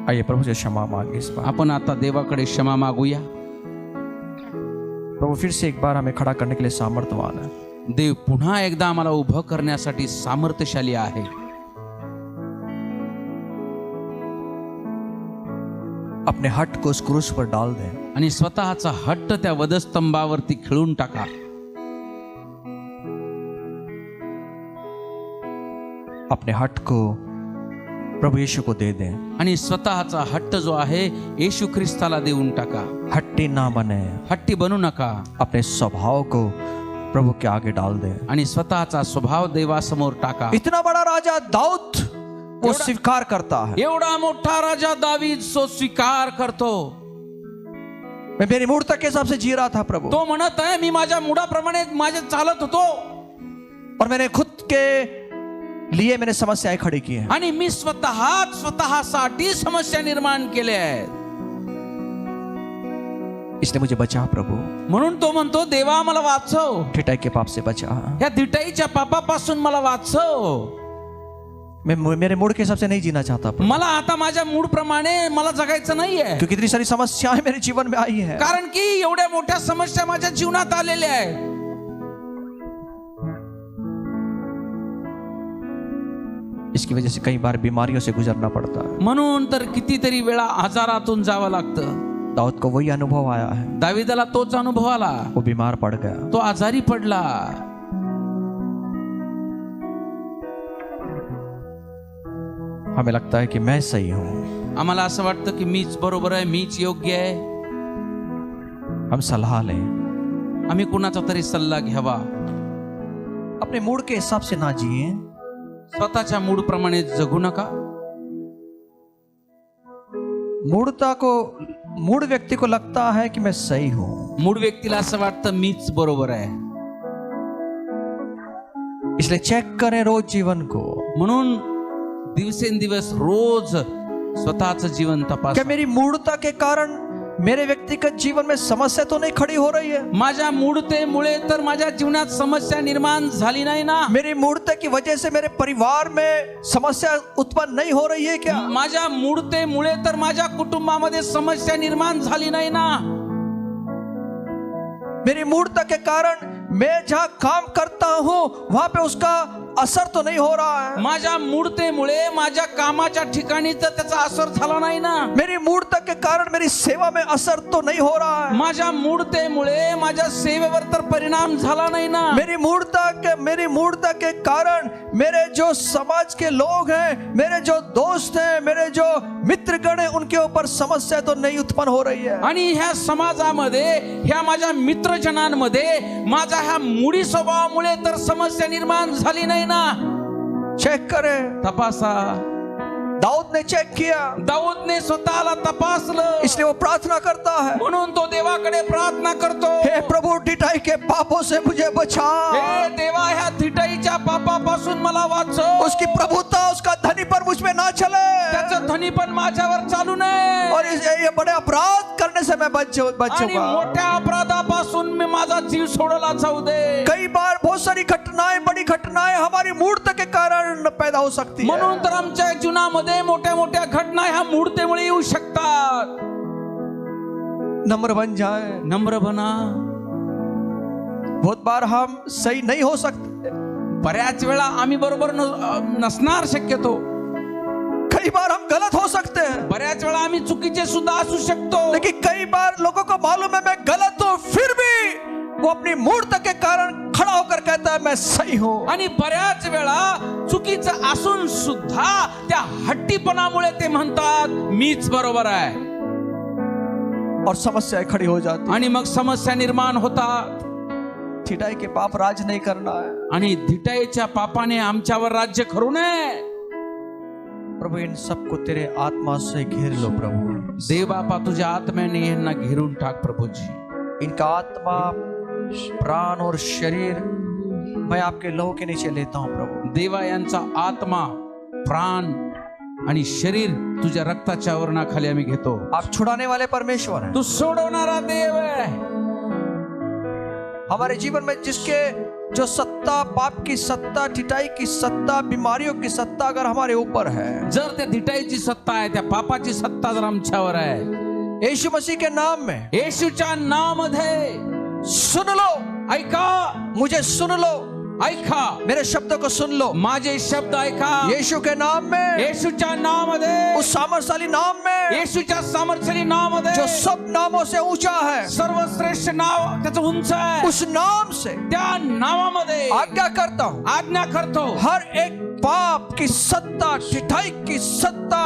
आइए प्रभु से क्षमा मांगे इस बार. आपण आता देवाकडे क्षमा मागूया. प्रभु फिर से एक बार हमें खड़ा करने के लिए सामर्थ्यवान है. देव पुन्हा एकदा आम्हाला उभं करण्यासाठी सामर्थ्यशाली आहे. अपने हट को उस क्रूस पर डाल दें. आणि स्वतःचा हट्ट त्या वधस्तंभावरती खिळून टाका. अपने हट को प्रभु यीशु को दे दें. आणि स्वतःचा हट्ट जो आहे येशू ख्रिस्ताला देऊन टाका. हट्टी ना बने. हट्टी बनू नका. अपने स्वभाव को प्रभु के आगे डाल दें. आणि स्वतःचा स्वभाव देवासमोर टाका. इतना बड़ा राजा दाऊद वो स्वीकार करता है. एवढा मोठा राजा दावीद सो स्वीकार करतो. मैं मेरी मूर्ता के हिसाब से जी रहा था प्रभु, तो म्हणत आहे मी माझ्या मुडाप्रमाणे माझे चालत होतो और मैंने खुद के लिए मैंने समस्याएं खड़ी की हैं. आणि मी स्वतःसाठी समस्या निर्माण केल्या आहेत. इसलिए मुझे बचा प्रभु. म्हणून तो म्हणतो, देवा मला वाचव, ठिठाई के पाप से बचा. या धिटाईच्या पापापासून मला वाचव. मैं मेरे मूड के हिसाब से नहीं जीना चाहता प्रभु. मला आता माझ्या मूड प्रमाणे मला जगायचं नाहीये. क्योंकि इतनी सारी समस्याएं मेरे जीवन में आई है. कारण की एवढ्या मोठ्या समस्या माझ्या जीवनात आलेल्या आहेत. इसकी वजह से कई बार बीमारियों से गुजरना पड़ता है. म्हणून तर कितीतरी वेळा आजारातून जावं लागतं. दाऊद को वही अनुभव आया है. दाविदाला तोच अनुभव आला. वो बीमार पड़ गया. तो आजारी पडला. हमें लगता है कि मैं सही हूं. आम्हाला असं वाटतं की मीच बरोबर आहे, मीच योग्य आहे. हम सलाह लें. आम्ही कुणाचा तरी सल्ला घ्यावा. अपने मूड के हिसाब से ना जिए. स्वतःच्या मूड प्रमाणे जगू नका. मूड व्यक्ति को लगता है कि मैं सही हूं. मूड व्यक्तीला असं वाटतं मीच बरोबर आहे. इसलिए चेक करें रोज जीवन को. म्हणून दिवसेंदिवस रोज स्वतःचं जीवन तपासा. क्या मेरी मूर्ता के कारण मेरे व्यक्तिगत जीवन में समस्या तो नहीं खड़ी हो रही है? माझ्या मूढतेमुळे तर माझ्या जीवनात समस्या निर्माण झाली नाही ना? मेरी मूर्ता की वजह से मेरे परिवार में समस्या उत्पन्न नहीं हो रही है क्या? माझ्या मूढतेमुळे तर माझ्या कुटुंबामध्ये समस्या निर्माण झाली नाही ना? मेरी मूर्ता के कारण मैं जहां काम करता हूं वहां पे उसका असर तो नहीं हो रहा है. माझ्या मूढतेमुळे माझ्या कामाच्या ठिकाणी तर त्याचा असर झाला नाही ना? मेरी मूर्ता के कारण मेरी सेवा में असर तो नहीं हो रहा है. माझ्या मूढतेमुळे माझ्या सेवेवर तर परिणाम झाला नाही ना? मेरी मूर्ता के कारण मेरे जो समाज के लोग हैं, मेरे जो दोस्त हैं, मेरे जो मित्रगण हैं, उनके ऊपर समस्या तो नहीं उत्पन्न हो रही है. आणि ह्या समाजामध्ये, ह्या माझ्या मित्रजनांमध्ये माझ्या ह्या मूढी स्वभावामुळे तर समस्या निर्माण झाली नाही ना? चेक करें. तपासा. दाऊद ने चेक किया. दाऊदने स्वतःला तपासलं. इसलिए वो प्रार्थना करता है. म्हणून तो देवाकडे प्रार्थना करतो, हे प्रभु, ढिठाई के पापों से मुझे बचा. हे देवा, ह्या धिटाईच्या पापापासून मला वाचव. उसकी प्रभुता, उसका धनीपन मुझ में ना चले. त्याचं धनीपन माझ्यावर चालू नये. और ये बड़े अपराध करने से मैं आणि बचूंगा. मोठ्या अपराधापासून मी माझा जीव सोडला जाऊ दे. कई बार बहुत सारी घटनाएं, बड़ी घटनाएं हमारी मूर्त के कारण पैदा हो सकती है. म्हणून तर आमच्या जीवनामध्ये मोठ्या मोठ्या घटना ह्या मूढतेमुळे येऊ शकतात. नम्र बन जाए. नम्र बना. बहुत बार हम सही नहीं हो सकते, बऱ्याच वेळा आम्ही बरोबर नसणार शक्यतो, कई बार हम गलत हो सकते हैं, बऱ्याच वेळा आम्ही चुकीचे सुद्धा असू शकतो, लेकिन कई बार लोगों को मालूम है मैं गलत हूं, फिर भी वो अपनी मूर्खता के कारण खड़ा होकर कहता है मैं सही हूं। आणि बऱ्याच वेळा चुकीचं असून सुद्धा त्या हट्टीपणामुळे ते म्हणतात मीच बरोबर आहे, और समस्याएं खड़ी हो जाती, आणि मग समस्या निर्माण होतात, ठिठाई के पाप राज नहीं करना है। आणि धिटाईच्या पापाने आमच्यावर राज्य करू नये। प्रभु इन सबको तेरे आत्मा से घेर लो प्रभु, देव बापा तुझ्या आत्म्याने यांना घेरून टाक प्रभूजी। इनका आत्मा, प्राण और शरीर मैं आपके लहू के नीचे लेता हूं प्रभु। देवा यांचा आत्मा, प्राण आणि शरीर तुझ्या रक्ताच्या वर्णाखाली आम्ही घेतो। आप छुड़ाने वाले परमेश्वर हैं, तू सोडवणारा देव आहे। हमारे जीवन में जिसके जो सत्ता, पाप की सत्ता, ठिठाई की सत्ता, बीमारियों की सत्ता अगर हमारे ऊपर है, जर त्या धिटाईची सत्ता आहे, त्या पापाची सत्ता जर आमच्यावर आहे, यीशु मसीह के नाम में येशूच्या नावामध्ये सुन लो, ऐका, मुझे सुन लो, ऐका, मेरे शब्दों को सुन लो, माझे शब्द ऐका। यीशु के नाम में, येशूच्या नावामध्ये, उस सामर्थ्यशाली नाम में येशूच्या सामर्थ्याने नावामध्ये, जो सब नामों से ऊंचा है, सर्वश्रेष्ठ नाव त्याचं उंच आहे, उस नाम से त्या नावामध्ये आज्ञा करता हूं, आज्ञा करतो, हर एक पाप की सत्ता, ठिठाई की सत्ता,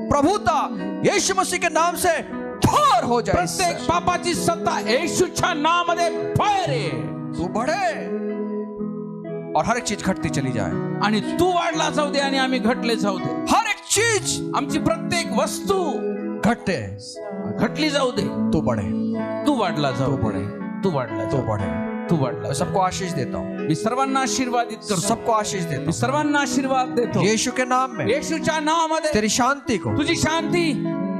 प्रभुता यीशु मसीह के नाम से दूर हो जाए। प्रत्येक पापाची सत्ता येशूच्या नावामध्ये बाहेर ये। तू बढ़े और हर एक चीज घटती चली जाए, आणि तू वाढला जाऊ दे आणि आम्ही घटले जाऊ दे। हर एक चीज आमची प्रत्येक वस्तू घटते, घटली जाऊ दे, तू बढ़े, तू वाढला जाऊ तू बढ़े, तू वाढला तू जाऊ, बढ़े। तू वाढला मैं जाऊ। सबको आशीष देता हूँ, मी सर्वांना आशीर्वादित करतो, सबको आशीष देता मी सर्वांना आशीर्वाद देतो हूँ यीशु के नाम में। येशूच्या नावामध्ये तेरी शांति को तुझी शांती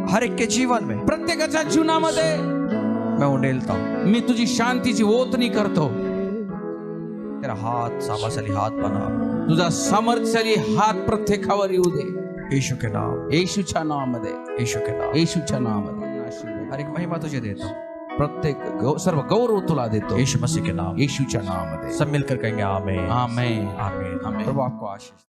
हर एक के जीवन में प्रत्येकाच्या जीवनामध्ये मैं उंडेलता हूँ। मी तुझी शांतीची ओतणी करतो। तेरा हाथ, सामर्थ्यशाली हाथ बना तुझा सामर्थ्यशाली हात प्रत्येकावर येऊ दे, यीशु के नाम, येशूच्या नावामध्ये, यीशु के नाम। येशूच्या नावामध्ये आशीर्वाद। हर एक महिमा तुझे देता हूँ प्रत्येक सर्व गौरव तुला देतो यीशु मसीह के नाम। येशूच्या नावामध्ये। सब मिलकर कहेंगे आमीन, आमेन, आमीन, आमीन। प्रभु आपको आशीष।